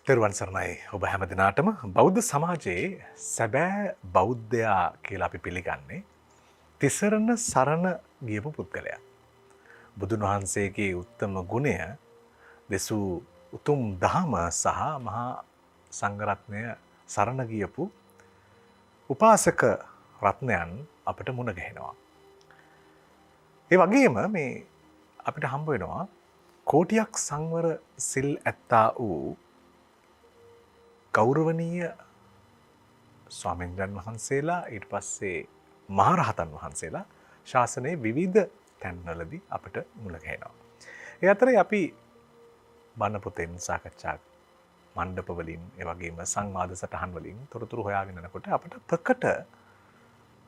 තෙරුවන් සරණයි ඔබ හැම දිනාටම බෞද්ධ සමාජයේ සැබෑ බෞද්ධයා කියලා අපි පිළිගන්නේ තිසරණ සරණ ගියපු පුද්ගලයා. බුදුන් වහන්සේගේ උත්තම ගුණය දෙසූ උතුම් දහම සහ මහා සංඝරත්නය සරණ ගියපු උපාසක රත්නයන් අපට මුණ ගැහෙනවා. ඒ වගේම මේ අපිට හම්බ වෙනවා කෝටියක් සංවර සිල් ඇත්තා වූ ගෞරවනීය ස්වාමීන්ද්‍රයන් වහන්සේලා ඊට පස්සේ මහරහතන් වහන්සේලා ශාසනයේ විවිධ තැන්වලදී අපට මුණ ගැහෙනවා. ඒ අතරේ අපි බණ පොතෙන් සාකච්ඡා මණ්ඩප වලින් ඒ වගේම සංවාද සටහන් වලින් තොරතුරු හොයාගෙන යනකොට අපට ප්‍රකට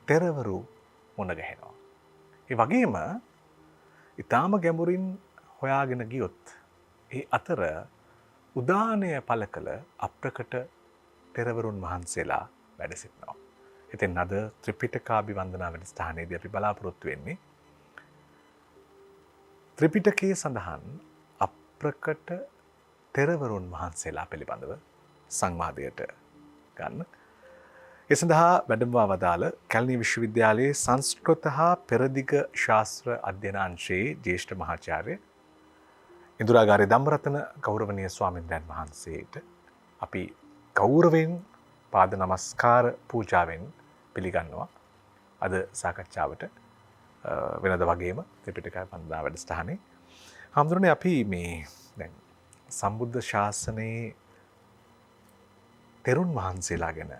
තෙරවරු මුණ ගැහෙනවා. ඒ වගේම ඊටාම ගැඹුරින් හොයාගෙන ගියොත් ඒ අතර උදානය පළ කළ අප්‍රකට තෙරවරුන් වහන්සේලා වැඩ සිටිනවා. ඉතින් අද ත්‍රිපිටකාභිවන්දනා වැඩසටහනේදී අපි බලාපොරොත්තු වෙන්නේ ත්‍රිපිටකයේ සඳහන් අප්‍රකට තෙරවරුන් වහන්සේලා පිළිබඳව සංවාදයට ගන්න. ඒ සඳහා වැඩමවා වදාළ කැලණි විශ්වවිද්‍යාලයේ සංස්කෘත හා පෙරදිග ශාස්ත්‍ර අධ්‍යයන අංශයේ ජ්‍යෙෂ්ඨ මහාචාර්ය ඉන්දුරාගාරේ ධම්මරතන ගෞරවනීය ස්වාමීන්ද්‍රයන් වහන්සේට අපි ගෞරවයෙන් පාද නමස්කාර පූජාවෙන් පිළිගන්නවා. අද සාකච්ඡාවට වෙනද වගේම ත්‍රිපිටකය වන්දනා වැඩසටහනේ හාමුදුරනේ අපි මේ දැන් සම්බුද්ධ ශාසනයේ තෙරුන් වහන්සේලා ගැන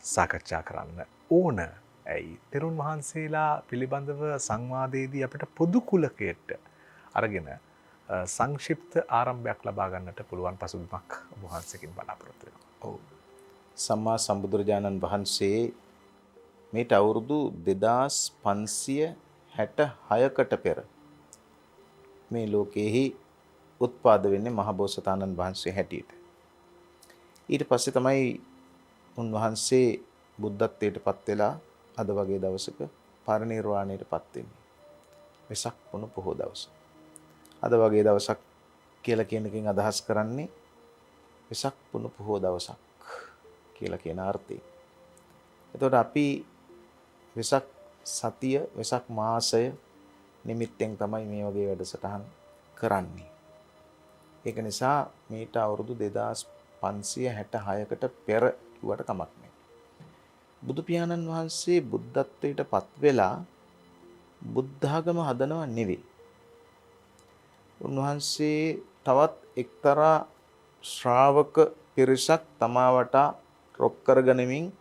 සාකච්ඡා කරන්න ඕන. ඇයි තෙරුන් වහන්සේලා පිළිබඳව සංවාදයේදී අපිට පොදු කුලකයට අරගෙන සංක්ෂිප්ත ආරම්භයක් ලබා ගන්නට පුළුවන් පසුබිමක් ඔබ වහන්සේකින් බලාපොරොත්තු වෙනවා. ඔව්. සම්මා සම්බුදුරජාණන් වහන්සේ මේට අවුරුදු 2566කට පෙර මේ ලෝකෙහි උත්පාද වෙන්නේ මහබෝසතාණන් වහන්සේ හැටියට. ඊට පස්සේ තමයි උන්වහන්සේ බුද්ධත්වයට පත් වෙලා අද වගේ දවසක පරිනිර්වාණයට පත් වෙන්නේ. වෙසක් පුන පොහොය දවස. අද වගේ දවසක් කියලා කියන එකෙන් අදහස් කරන්නේ වෙසක් පුන පොහොය දවසක් කියලා කියන අර්ථයෙන්. එතකොට අපි වෙසක් සතිය වෙසක් මාසය නිමිත්තෙන් තමයි මේ වගේ වැඩසටහන් කරන්නේ. ඒක නිසා මේට අවුරුදු 2566කට පෙර කිව්වට කමක් නැහැ. බුදු පියාණන් වහන්සේ බුද්ධත්වයට පත් වෙලා බුද්ධාගම හදනව නෙවෙයි. උන්වහන්සේ තවත් එක්තරා ශ්‍රාවක පිරිසක් තමා වටා රොක් කරගනිමින්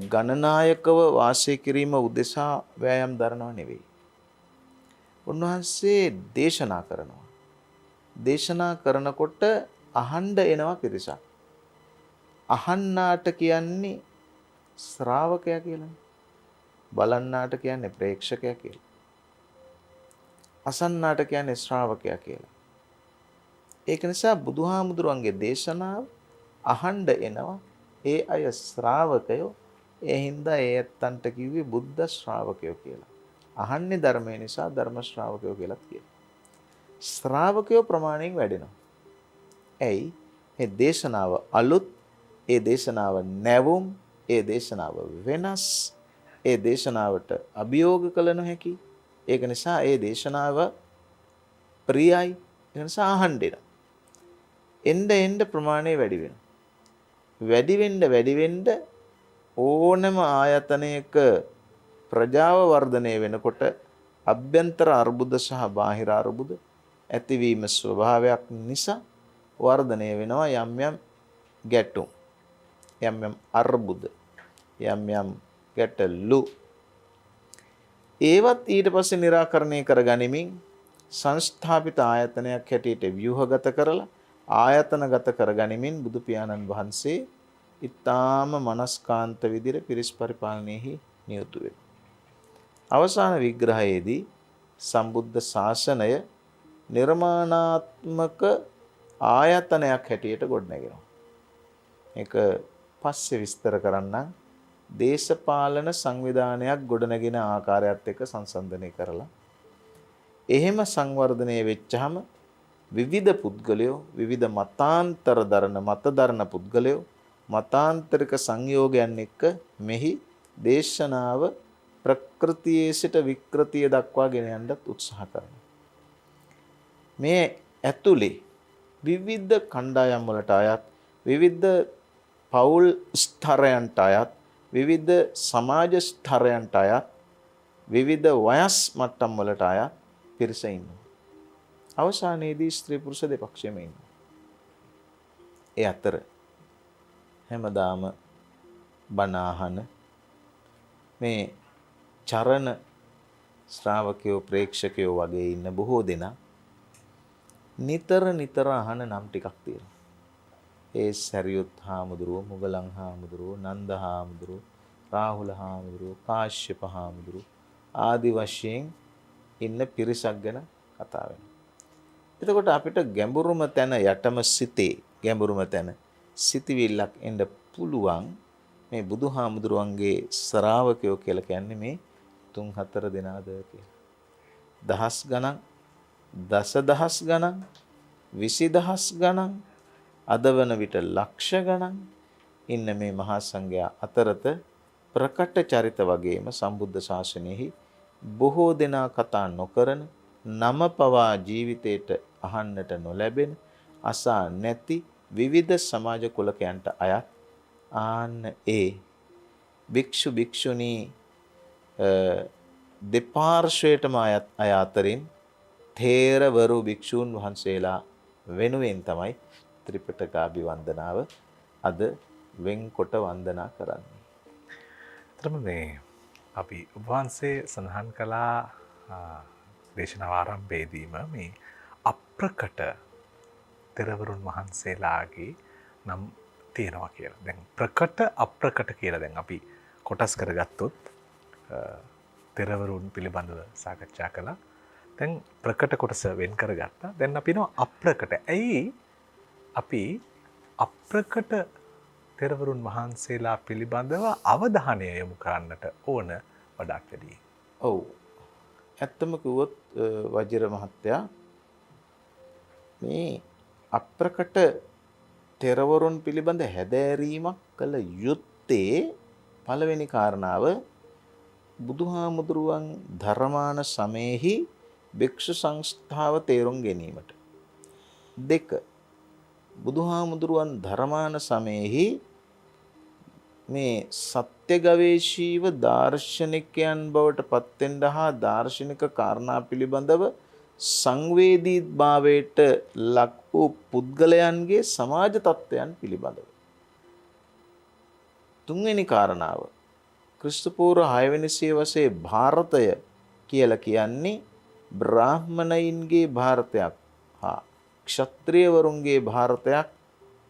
ගණනායකව වාසය කිරීම උදෙසා වෑයම් දරනව නෙවෙයි. උන්වහන්සේ දේශනා කරනවා. දේශනා කරනකොට අහන්න එනවා පිරිසක්. අහන්නාට කියන්නේ ශ්‍රාවකයා කියලානේ. බලන්නාට කියන්නේ ප්‍රේක්ෂකයා කියලා. අසන්නාට කියන්නේ ශ්‍රාවකයා කියලා. ඒක නිසා බුදුහාමුදුරන්ගේ දේශනාව අහන්න එනවා. ඒ අය ශ්‍රාවකයෝ. ඒ හින්දා ඒ ඇත්තන්ට කිව්වේ බුද්ධ ශ්‍රාවකයෝ කියලා. අහන්නේ ධර්මය නිසා ධර්ම ශ්‍රාවකයෝ කියලාත් කියනවා. ශ්‍රාවකයෝ ප්‍රමාණයෙන් වැඩෙනවා. ඇයි? මේ දේශනාව අලුත්, ඒ දේශනාව නැවුම්, ඒ දේශනාව වෙනස්, ඒ දේශනාවට අභියෝග කළ නොහැකි. ඒක නිසා ඒ දේශනාව ප්‍රියයි. ඒ නිසා අහන්න එනවා. එන්න ප්‍රමාණය වැඩි වෙනවා. වැඩි වෙන්න ඕනම ආයතනයක ප්‍රජාව වර්ධනය වෙනකොට අභ්‍යන්තර අර්බුද සහ බාහිර අර්බුද ඇතිවීම ස්වභාවයක් නිසා වර්ධනය වෙනවා යම් යම් ගැටුම්, යම් යම් අර්බුද, යම් යම් ගැටලු. ඒවත් ඊට පස්සේ निराකරණය කරගනිමින් සංස්ථාපිත ආයතනයක් හැටියට ව්‍යුහගත කරලා ආයතනගත කරගනිමින් බුදු පියාණන් වහන්සේ ඊටාම මනස්කාන්ත විදිහට පිරිස් පරිපාලනයෙහි නියුතු වෙනවා. අවසාන විග්‍රහයේදී සම්බුද්ධ ශාසනය නිර්මාණාත්මක ආයතනයක් හැටියට ගොඩනැගෙනවා. මේක පස්සේ විස්තර කරන්නම්. දේශපාලන සංවිධානයක් ගොඩනැගෙන ආකාරයත් එක්ක සංසන්දනය කරලා එහෙම සංවර්ධනය වෙච්චහම විවිධ පුද්ගලයෝ විවිධ මතාන්තර දරන මත දරන පුද්ගලයෝ මතාන්තරික සංයෝගයන් එක්ක මෙහි දේශනාව ප්‍රകൃතියේ සිට විකෘතිය දක්වා ගෙන යන්නත් උත්සාහ කරනවා. මේ ඇතුලේ විවිධ කණ්ඩායම් වලට අයත් විවිධ පෞල් ස්තරයන්ට අයත් විවිධ සමාජ ස්තරයන්ට අයත් විවිධ වයස් මට්ටම් වලට අයත් පිරිස ඉන්නවා. අවසානයේදී ස්ත්‍රී පුරුෂ දෙපක්ෂෙම ඉන්නවා. ඒ අතර හැමදාම බණ අහන මේ චරණ ශ්‍රාවකයෝ ප්‍රේක්ෂකයෝ වගේ ඉන්න බොහෝ දෙනා නිතර අහන නම් ටිකක් තියෙනවා. ඒ සරියුත් හාමුදුරුවෝ, මුගලන් හාමුදුරුවෝ, නන්ද හාමුදුරුවෝ, රාහුල හාමුදුරුවෝ, කාශ්‍යප හාමුදුරුවෝ ආදි වශයෙන් ඉන්න පිරිසක් ගැන කතා වෙනවා. එතකොට අපිට ගැඹුරුම තැන යටම සිතේ ගැඹුරුම තැන සිතවිල්ලක් එන්න පුළුවන් මේ බුදුහාමුදුරුවන්ගේ ශ්‍රාවකයෝ කියලා කියන්නේ මේ 3-4 දෙනාද කියලා. දහස් ගණන්, දසදහස් ගණන්, 20000 ගණන්, අද වන විට ලක්ෂ ගණන් ඉන්න මේ මහා සංඝයා අතරත ප්‍රකට චරිත වගේම සම්බුද්ධ ශාසනයෙහි බොහෝ දෙනා කතා නොකරන නම පවා ජීවිතයට අහන්නට නොලැබෙන අසා නැති විවිධ සමාජ කුලකයන්ට අයත් ආන්න ඒ භික්ෂු භික්ෂුණී දෙපාර්ශ්වයටම අය අතරින් තේරවරු භික්ෂූන් වහන්සේලා වෙනුවෙන් තමයි ත්‍රිපිටකාභි වන්දනාව අද වෙන්කොට වන්දනා කරන්නේ. තරම මේ අපි උපවහන්සේ සඳහන් කළා දේශනාව ආරම්භයේදීම මේ අප්‍රකට තෙරවරුන් වහන්සේලාගේ නම් තියෙනවා කියලා. දැන් ප්‍රකට අප්‍රකට කියලා දැන් අපි කොටස් කරගත්තොත් තෙරවරුන් පිළිබඳව සාකච්ඡා කළා. දැන් ප්‍රකට කොටස වෙන් කරගත්තා. දැන් අපි නෝ අප්‍රකට. ඇයි අපි අප්‍රකට තෙරවරුන් වහන්සේලා පිළිබඳව අවධානය යොමු කරන්නට ඕන වඩාත් වැඩි? ඔව්. ඇත්තම කිව්වොත් වජිර මහත්තයා මේ අප්‍රකට තෙරවරුන් පිළිබඳ හැදෑරීමක් කළ යුත්තේ පළවෙනි කාරණාව බුදුහාමුදුරුවන් ධර්මාන සමයෙහි භික්ෂු සංස්ථාව තේරුම් ගැනීමට. 2. බුදුහාමුදුරුවන් ධර්මාන සමයෙහි මේ සත්‍ය ගවේෂීව දාර්ශනිකයන් බවට පත්වෙන්න හා දාර්ශනික කාරණා පිළිබඳව සංවේදීභාවයට ලක් වූ පුද්ගලයන්ගේ සමාජ තත්ත්වයන් පිළිබඳව. 3 වෙනි කාරණාව ක්‍රිස්තු පූර්ව 6 වෙනි සියවසේ ಭಾರತය කියලා කියන්නේ බ්‍රාහ්මණයින්ගේ ಭಾರತයක් හා ක්ෂත්‍රියවරුන්ගේ ಭಾರತයක්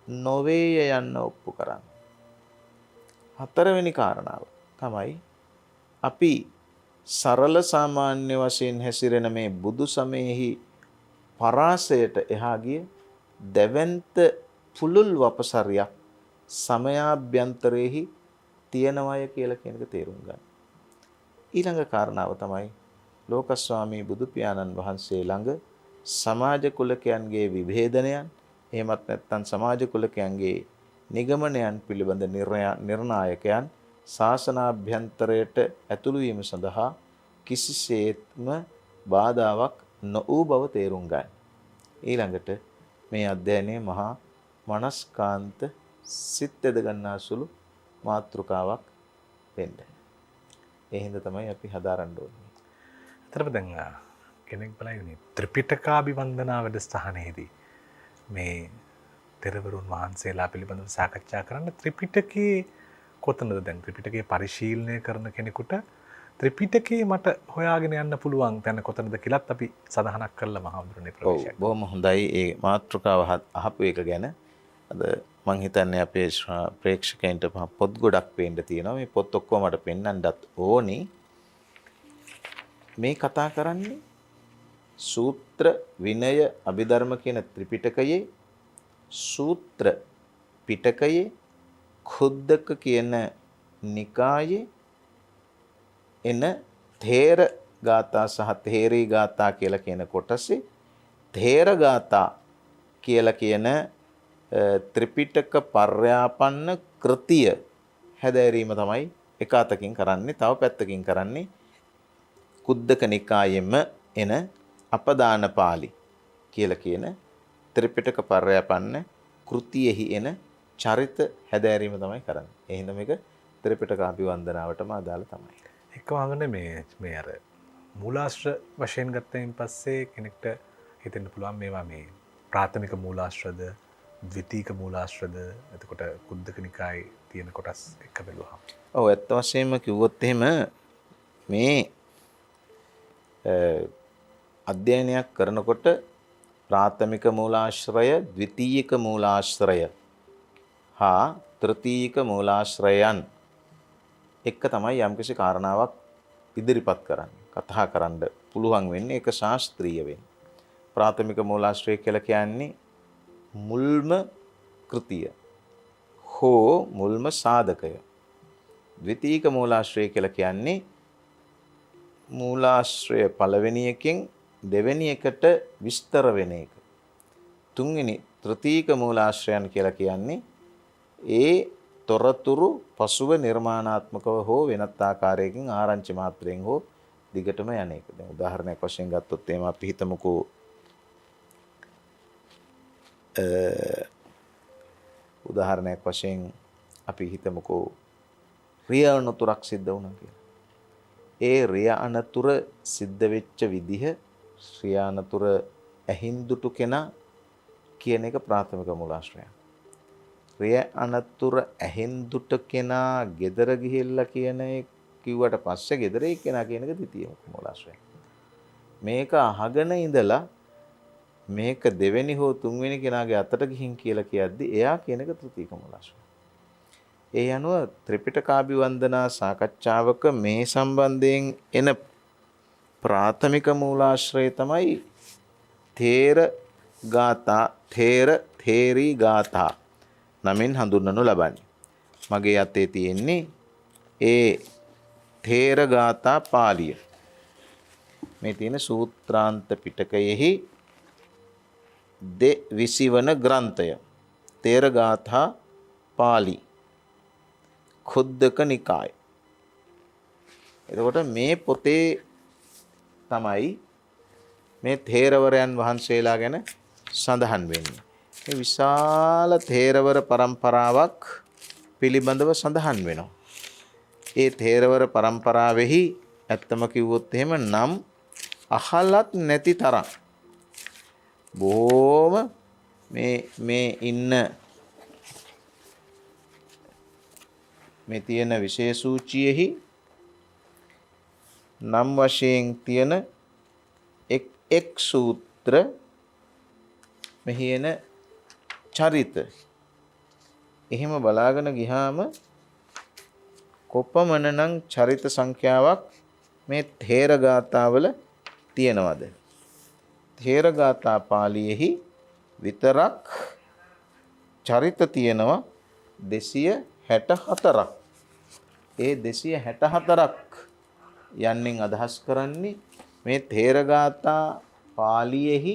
නොවේය යන්න ඔප්පු කරන්නේ. 4 වෙනි කාරණාව තමයි අපි සරල සාමාන්‍ය වශයෙන් හැසිරෙන මේ බුදු සමයෙහි පරාසයට එහා ගිය දෙවන්ත පුලුල් වපසරියක් සමයාභ්‍යන්තරයේහි තියෙනවය කියලා කියන එක තේරුම් ගන්න. ඊළඟ කාරණාව තමයි ලෝකස්වාමී බුදු පියාණන් වහන්සේ ළඟ සමාජ කුලකයන්ගේ විභේදනයන් එහෙමත් නැත්නම් සමාජ කුලකයන්ගේ නිගමනයන් පිළිබඳ නිර්ණායකයන් ශාසනාභ්‍යන්තරයට ඇතුළු වීම සඳහා කිසිසේත්ම බාධාවක් නොවූ බව තේරුම් ගන්න. ඊළඟට මේ අධ්‍යයනයේ මහා මනස්කාන්ත සිත් එද ගන්නා සුළු මාතෘකාවක් වෙන්න. ඒ හින්දා තමයි අපි හදාරන්න ඕනේ. අතරම දැන් කෙනෙක් බලන්නේ ත්‍රිපිටකාභිවන්දනා වැඩසටහනේදී මේ තෙරවරුන් වහන්සේලා පිළිබඳව සාකච්ඡා කරන්න ත්‍රිපිටකයේ කොතනද දැන් ත්‍රිපිටකයේ පරිශීලනය කරන කෙනෙකුට ත්‍රිපිටකයේ මට හොයාගෙන යන්න පුළුවන් තැන කොතනද කියලාත් අපි සඳහනක් කළා මහඳුරනේ ප්‍රවේශයක්. බොහොම හොඳයි ඒ මාතෘකාව අහපු එක ගැන. අද මං හිතන්නේ අපේ ප්‍රේක්ෂකයන්ට පොත් ගොඩක් පේන්න තියෙනවා. මේ පොත් ඔක්කොම මට පෙන්වන්නත් ඕනි. මේ කතා කරන්නේ සූත්‍ර විනය අභිධර්ම කියන ත්‍රිපිටකයේ සූත්‍ර පිටකයේ ඛුද්දක කියන නිකායේ එන තේර ගාථා සහ තේරී ගාථා කියලා කියන කොටසේ තේරගාථා කියලා කියන ත්‍රිපිටක පර්යාපන්න කෘතිය හැදෑරීම තමයි එක අතකින් කරන්නේ. තව පැත්තකින් කරන්නේ කුද්දක නිකායෙම එන අපදාන පාළි කියලා කියන ත්‍රිපිටක පර්යාපන්න කෘතියෙහි එන චරිත හැදෑරීම තමයි කරන්නේ. ඒ හින්දා මේක ත්‍රිපිටක අභිවන්දනාවටම අදාළ තමයි. එක්ක වගන්නේ මේ අර මූලාශ්‍ර වශයෙන් ගත්තයින් පස්සේ කෙනෙක්ට හිතෙන්න පුළුවන් මේවා මේ ප්‍රාථමික මූලාශ්‍රද ද්විතීක මූලාශ්‍රද එතකොට කුද්දක නිකායේ තියෙන කොටස් එක බැලුවහම. ඔව් ඇත්ත වශයෙන්ම කිව්වොත් එහෙම මේ අධ්‍යයනයක් කරනකොට ප්‍රාථමික මූලාශ්‍රය, ද්විතීයික මූලාශ්‍රය හා තෘතීයික මූලාශ්‍රයන් එක තමයි යම්කිසි කාරණාවක් ඉදිරිපත් කරන්නේ. කතා කරන්න පුළුවන් වෙන්නේ ඒක ශාස්ත්‍රීය වෙන්නේ. ප්‍රාථමික මූලාශ්‍රය කියලා කියන්නේ මුල්ම කෘතිය හෝ මුල්ම සාධකය. ද්විතීයික මූලාශ්‍රය කියලා කියන්නේ මූලාශ්‍රය පළවෙනි එකෙන් දෙවෙනි එකට විස්තර වෙන එක. තුන්වෙනි තෘතීයික මූලාශ්‍රයන් කියලා කියන්නේ ඒ තොරතුරු පසුව නිර්මාණාත්මකව හෝ වෙනත් ආකාරයකින් ආරංචි මාත්‍රයෙන් හෝ දිගටම යන එක. දැන් උදාහරණයක් වශයෙන් ගත්තොත් එහෙම අපි හිතමුකෝ රිය අනතුරක් සිද්ධ වුණා කියලා. ඒ රිය අනතුර සිද්ධ වෙච්ච විදිහ රිය අනතුර ඇහින්දුටු කෙනා කියන එක ප්‍රාථමික මූලාශ්‍රයක්. රිය අනතුර ඇහින්දුට කෙනා ගෙදර ගිහිල්ලා කියන එක කිව්වට පස්සේ ගෙදර ඒ කෙනා කියන එක ද්විතීයික මූලාශ්‍රයක්. මේක අහගෙන ඉඳලා මේක දෙවෙනි හෝ තුන්වෙනි කෙනාගේ අතට ගිහින් කියලා කියද්දි එයා කියන එක තෘතීයික මූලාශ්‍රය. ඒ අනුව ත්‍රිපිටකාභිවන්දනා සාකච්ඡාවක මේ සම්බන්ධයෙන් එන ප්‍රාථමික මූලාශ්‍රය තමයි තේර ගාථා, තේරී ගාථා නමින් හඳුන්වනු ලබන්නේ. මගේ අතේ තියෙන්නේ ඒ තේර ගාථා පාළිය. මේ තියෙන සූත්‍රාන්ත පිටකයෙහි 20 වන ග්‍රන්ථය තේර ගාථා පාළි කුද්දක නිකාය. එතකොට මේ පොතේ තමයි මේ තේරවරයන් වහන්සේලා ගැන සඳහන් වෙන්නේ. මේ විශාල තේරවර પરම්පරාවක් පිළිබඳව සඳහන් වෙනවා. ඒ තේරවර પરම්පරාවෙහි ඇත්තම කිව්වොත් එහෙම නම් අහලත් නැති තරම් බොහොම මේ ඉන්න මේ තියෙන විශේෂ සූචියෙහි නම් වශයෙන් තියෙන එක් සූත්‍ර මෙහි එන චරිත එහෙම බලාගෙන ගියාම කොපමණනම් චරිත සංඛ්‍යාවක් මේ තේර ගාථාවල තියෙනවද? තේර ගාථා පාළියේහි විතරක් චරිත තියෙනවා 264ක්. ඒ 264ක් යන්නෙන් අදහස් කරන්නේ මේ තේර ගාථා පාළියේහි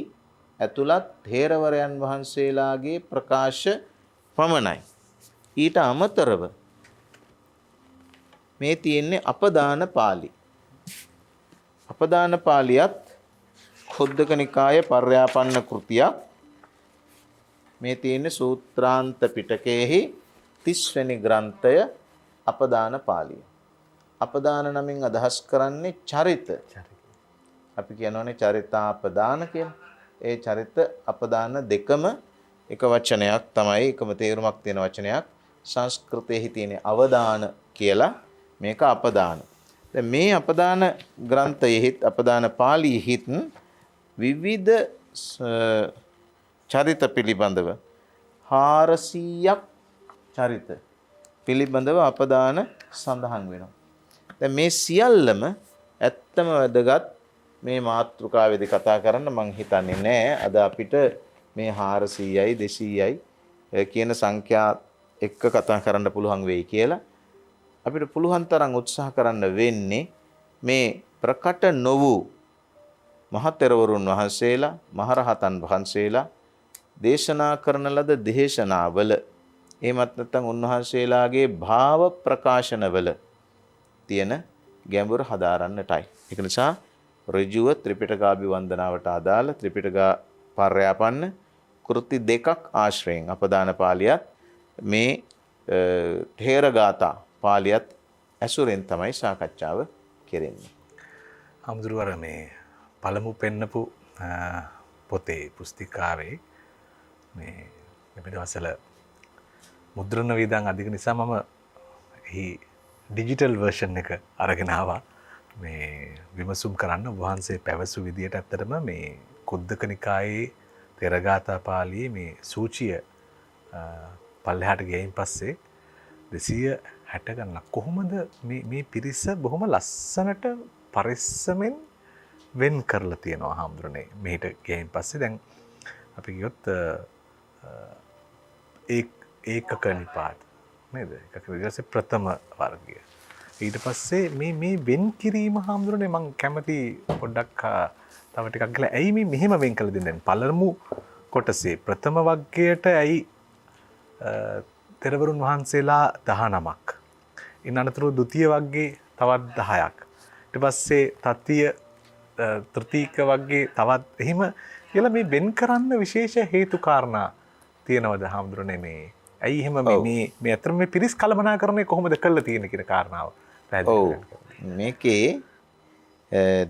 ඇතුළත් තේරවරයන් වහන්සේලාගේ ප්‍රකාශ පමණයි. ඊට අමතරව මේ තියෙන්නේ අපදාන පාළි. අපදාන පාළියත් කුද්දක නිකාය පර්යාපන්න කෘතියක්. මේ තියෙන්නේ සූත්‍රාන්ත පිටකයේහි 30 වෙනි ග්‍රන්ථය අපදාන පාළිය. අපදාන නමින් අදහස් කරන්නේ චරිත. අපි කියනෝනේ චරිතාපදාන කියලා. ඒ චරිත අපදාන දෙකම එක වචනයක් තමයි, එකම තේරුමක් තියෙන වචනයක්. සංස්කෘතයේහි තියෙන අවදාන කියලා මේක අපදාන. දැන් මේ අපදාන ග්‍රන්ථයෙහිත් අපදාන පාළියෙහිත් විවිධ චරිත පිළිබඳව 400ක් චරිත පිළිබඳව අපදාන සඳහන් වෙනවා. දැන් මේ සියල්ලම ඇත්තම වැදගත්. මේ මාතෘකාවේදී කතා කරන්න මම හිතන්නේ නෑ අද අපිට මේ 400යි 200යි කියන සංඛ්‍යා එක්ක කතා කරන්න පුළුවන් වෙයි කියලා. අපිට පුළුවන් තරම් උත්සාහ කරන්න වෙන්නේ මේ ප්‍රකට නොවූ මහතෙරවරුන් වහන්සේලා මහරහතන් වහන්සේලා දේශනා කරන ලද දේශනාවල එහෙමත් නැත්නම් උන්වහන්සේලාගේ භාව ප්‍රකාශනවල තියෙන ගැඹුර හදාරන්නටයි. ඒක නිසා ඍජුව ත්‍රිපිටකාභිවන්දනාවට අදාළ ත්‍රිපිටකා පර්යාපන්න කෘති දෙකක් ආශ්‍රයෙන් අපදාන පාළියත් මේ ථේරගාථා පාළියත් ඇසුරෙන් තමයි සාකච්ඡාව කෙරෙන්නේ. හමුදුරුවර මේ පළමු පෙන්නපු පොතේ පුස්තිකාවේ මේ පිටවසල මුද්‍රණ වියදම් අධික නිසා මම එහි ඩිජිටල් වර්ෂන් එක අරගෙන ආවා මේ විමසුම් කරන්න. වහන්සේ පැවසු විදියට ඇත්තටම මේ කුද්දක නිකායේ තෙරගාථා පාළියේ මේ සූචිය පල්ලෙහාට ගියයින් පස්සේ 260 ගණනක් කොහොමද මේ පිරිස බොහොම ලස්සනට පරිස්සමෙන් වෙන් කරලා තියෙනවා හාමුදුරනේ. මෙහෙට ගියයින් පස්සේ දැන් අපි කියොත් ඒකක නිපාත නේද? ඒකක ඊට ප්‍රථම වර්ගය. ඊට පස්සේ මේ වෙන් කිරීම හාමුදුරනේ මම කැමති පොඩ්ඩක් තව ටිකක් ගලා ඇයි මේ මෙහෙම වෙන් කළ දෙන්නේ? පළමු කොටසේ ප්‍රථම වර්ගයට ඇයි තෙරවරුන් වහන්සේලා 19ක්. ඉන් අනතුරු ද්විතීය වර්ගයේ තවත් 10ක්. ඊට පස්සේ තෘතීක වර්ගයේ තවත් එහෙම කියලා මේ වෙන් කරන්න විශේෂ හේතු කාරණා තියෙනවද හාමුදුරනේ මේ? ඇයි එහෙම මේ අතර මේ පිරිස් කළමනාකරණය කොහොමද කළා තියෙන කියන කාරණාව පැහැදිලි කරන්න. මේකේ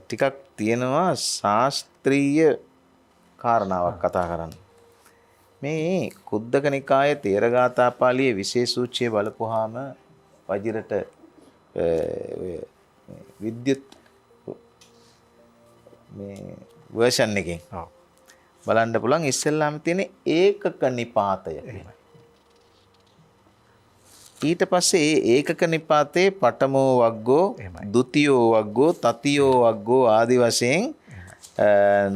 ටිකක් තියෙනවා ශාස්ත්‍රීය කාරණාවක් කතා කරන්න. මේ කුද්දක නිකායේ තේරගාථා පාළියේ විශේෂ සූචිය බලපුවාම වජිරට විද්‍යුත් මේ වර්ෂන් එකෙන් බලන්න පුළුවන් ඉස්සෙල්ලාම තියෙන ඒකක නිපාතය. ඊට පස්සේ ඒ ඒකක නිපාතේ පඨමෝ වග්ගෝ, ဒုတိ යෝ වග්ගෝ, තතියෝ වග්ගෝ ආදි වශයෙන්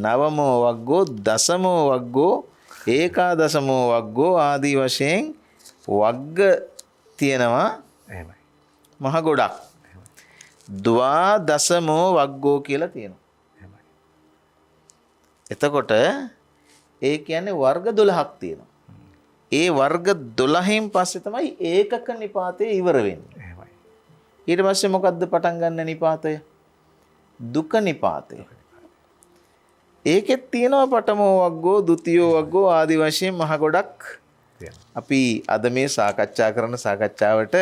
නවමෝ වග්ගෝ, දසමෝ වග්ගෝ, ඒකාදසමෝ වග්ගෝ ආදී වශයෙන් වග්ග තියෙනවා. එහෙමයි. මහ ගොඩක්. ද්වාදසමෝ වග්ගෝ කියලා තියෙනවා. එහෙමයි. එතකොට ඒ කියන්නේ වර්ග 12ක් තියෙනවා. ඒ වර්ග 12න් පස්සේ තමයි ඒකක නිපාතය ඉවර වෙන්නේ. එහෙමයි. ඊට පස්සේ මොකද්ද පටන් ගන්න නිපාතය? දුක නිපාතය. ඒකෙත් තියෙනවා පඨමෝ වග්ගෝ, ဒုတိ යෝ වග්ගෝ ආදි වශයෙන් මහ ගොඩක්. අපි අද මේ සාකච්ඡා කරන සාකච්ඡාවට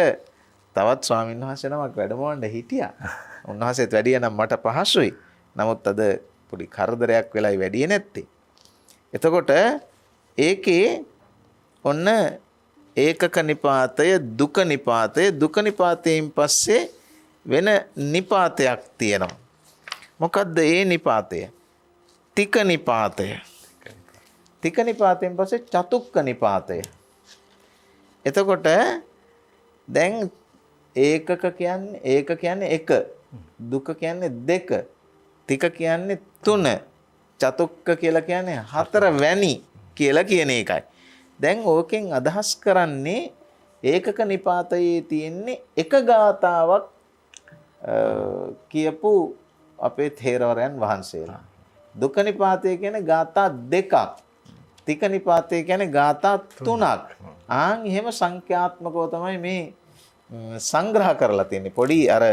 තවත් ස්වාමීන් වහන්සේ නමක් වැඩමවන්න හිටියා. උන්වහන්සේත් වැඩිය නම් මට පහසුයි. නමුත් අද පොඩි කරදරයක් වෙලයි වැඩිය නැත්තේ. එතකොට ඒකේ ඔන්න ඒකක නිපාතය, දුක නිපාතය, දුක නිපාතයෙන් පස්සේ වෙන නිපාතයක් තියෙනවා. මොකද්ද ඒ නිපාතය? තික නිපාතය. තික නිපාතයෙන් පස්සේ චතුක්ක නිපාතය. එතකොට දැන් ඒකක කියන්නේ එක, දුක කියන්නේ දෙක, තික කියන්නේ තුන, චතුක්ක කියලා කියන්නේ හතර වැනි කියලා කියන එකයි. දැන් ඕකෙන් අදහස් කරන්නේ ඒකක නිපාතයේ තියෙන්නේ එක ගාතාවක් කියපු අපේ ථේරවරයන් වහන්සේලා. දුක නිපාතය කියන්නේ ගාථා දෙකක්. තික නිපාතය කියන්නේ ගාථා තුනක්. ආන් එහෙම සංඛ්‍යාත්මකව තමයි මේ සංග්‍රහ කරලා තියෙන්නේ. පොඩි අර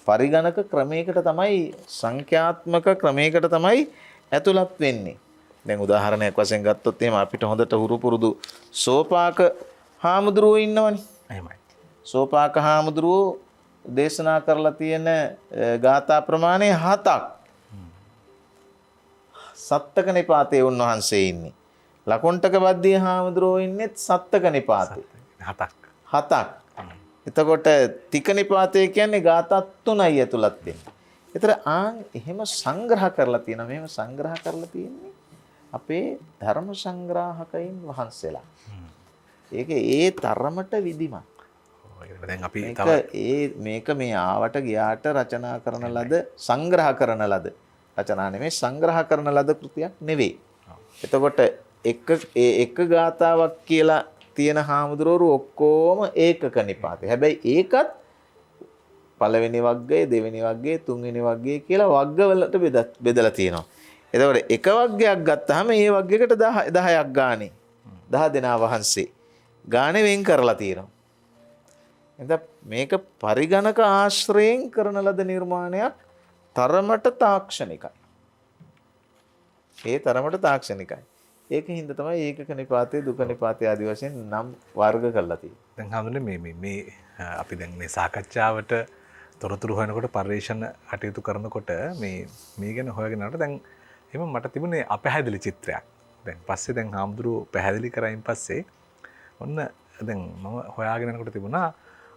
පරිගණක ක්‍රමයකට තමයි, සංඛ්‍යාත්මක ක්‍රමයකට තමයි ඇතුළත් වෙන්නේ. දැන් උදාහරණයක් වශයෙන් ගත්තොත් එහෙම අපිට හොඳට හුරු පුරුදු සෝපාක හාමුදුරුවෝ ඉන්නවනේ. එහෙමයි. සෝපාක හාමුදුරුවෝ දේශනා කරලා තියෙන ගාථා ප්‍රමාණය 7ක්. සත්තක නිපාතේ උන්වහන්සේ ඉන්නේ. ලකොණ්ඨක බද්දී හාමුදුරුවෝ ඉන්නේත් සත්තක නිපාතේ. 7ක්. එතකොට තික නිපාතේ කියන්නේ ගාථා 3යි ඇතුළත් වෙන්නේ. ඒතර එහෙම සංග්‍රහ කරලා තියෙනවා. මෙහෙම සංග්‍රහ කරලා තියෙන්නේ අපේ ධර්ම සංග්‍රාහකයින් වහන්සේලා. ඒක ඒ තරමට විධිමත්. දැන් අපි මේක මේ ආවට ගියාට රචනා කරන ලද, සංග්‍රහ කරන ලද, රචනා නෙමෙයි සංග්‍රහ කරන ලද කෘතියක් නෙවෙයි. එතකොට එක ගාතාවක් කියලා තියෙන හාමුදුරුවෝ ඔක්කොම ඒකක නිපාතේ. හැබැයි ඒකත් පළවෙනි වග්ගය, දෙවෙනි වග්ගය, තුන්වෙනි වග්ගය කියලා වග්ගවලට බෙදලා තියෙනවා. එතකොට එක වග්ගයක් ගත්තාම ඒ වග්ගයකට 10ක් ගානේ 10 දෙනා වහන්සේ ගානේ වෙන් කරලා තියෙනවා. එතකොට මේක පරිගණක ආශ්‍රයෙන් කරන ලද නිර්මාණයක් තරමට තාක්ෂණිකයි. ඒ තරමට තාක්ෂණිකයි. ඒකින්ද තමයි ඒකක නිපාතේ දුක නිපාතේ ආදී වශයෙන් නම් වර්ග කරලා තියෙන්නේ. දැන් හඳුනේ මේ අපි දැන් මේ සාකච්ඡාවට තොරතුරු හොයනකොට පරිශ්‍රණ කටයුතු කරනකොට මේ ගැන හොයගෙන යනකොට දැන් එහෙම මට තිබුණේ අපැහැදිලි චිත්‍රයක්. දැන් පස්සේ දැන් හාමුදුරුවෝ පැහැදිලි කරයින් පස්සේ ඔන්න දැන් මම හොයාගෙන යනකොට තිබුණා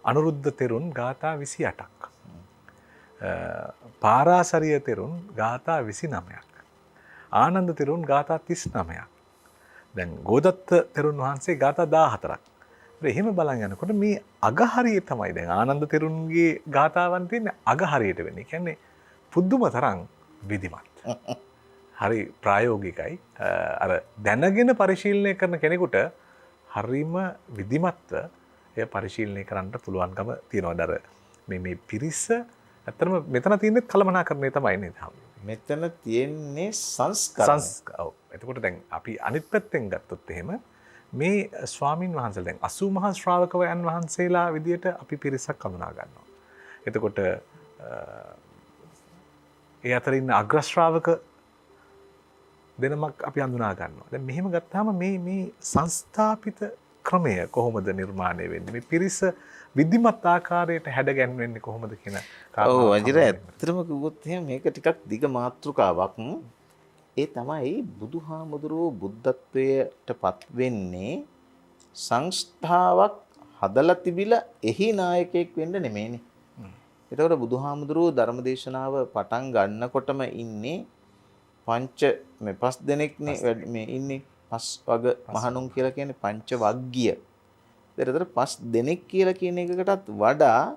අනුරුද්ධ තෙරුන් ගාථා 28ක්. පාරාසරිය තෙරුන් ගාථා 29ක්. ආනන්ද තෙරුන් ගාථා 39ක්. දැන් ගෝදත්ත තෙරුන් වහන්සේ ගාථා 14ක්. එහෙම බලන් යනකොට මේ අගහරිය තමයි දැන් ආනන්ද තෙරුන්ගේ ගාථාවන් තියෙන්නේ අගහරියට වෙන්නේ. කියන්නේ පුදුම තරම් විධිමත්. හරි ප්‍රායෝගිකයි. අර දැනගෙන පරිශීලනය කරන කෙනෙකුට හරිම විධිමත්ව එය පරිශීලනය කරන්න පුළුවන්කම තියෙනවා. අර මේ පිරිස ඇත්තටම මෙතන තියෙන්නේ කළමනාකරණය තමයි නේද? මෙතන තියෙන්නේ සංස්කරණය. ඔව්. එතකොට දැන් අපි අනිත් පැත්තෙන් ගත්තොත් එහෙම මේ ස්වාමින් වහන්සේලා දැන් 80 මහා ශ්‍රාවකයන් වහන්සේලා විදියට අපි පිරිසක් හඳුනා ගන්නවා. එතකොට ඒ අතර ඉන්න අග්‍ර ශ්‍රාවක දෙනමක් අපි හඳුනා ගන්නවා. දැන් මෙහෙම ගත්තාම මේ සංස්ථාපිත ක්‍රමය කොහොමද නිර්මාණය වෙන්නේ? මේ පිරිස විධිමත් ආකාරයට හැඩගැන්වෙන්නේ කොහොමද කියන කාරණාව. ඔව් අජිර ඇත්තටම කිව්වොත් එහෙනම් මේක ටිකක් දිග මාතෘකාවක්. ඒ තමයි බුදුහාමුදුරුවෝ බුද්ධත්වයටපත් වෙන්නේ සංස්ථාවක් හදලා තිබිලා එහි නායකයෙක් වෙන්න නෙමෙයිනේ. එතකොට බුදුහාමුදුරුවෝ ධර්මදේශනාව පටන් ගන්නකොටම ඉන්නේ මේ පස් දෙනෙක්නේ මේ ඉන්නේ පස් වග මහණුන් කියලා කියන්නේ පංච වග්ගිය. ඒතර පස් දෙනෙක් කියලා කියන එකකටත් වඩා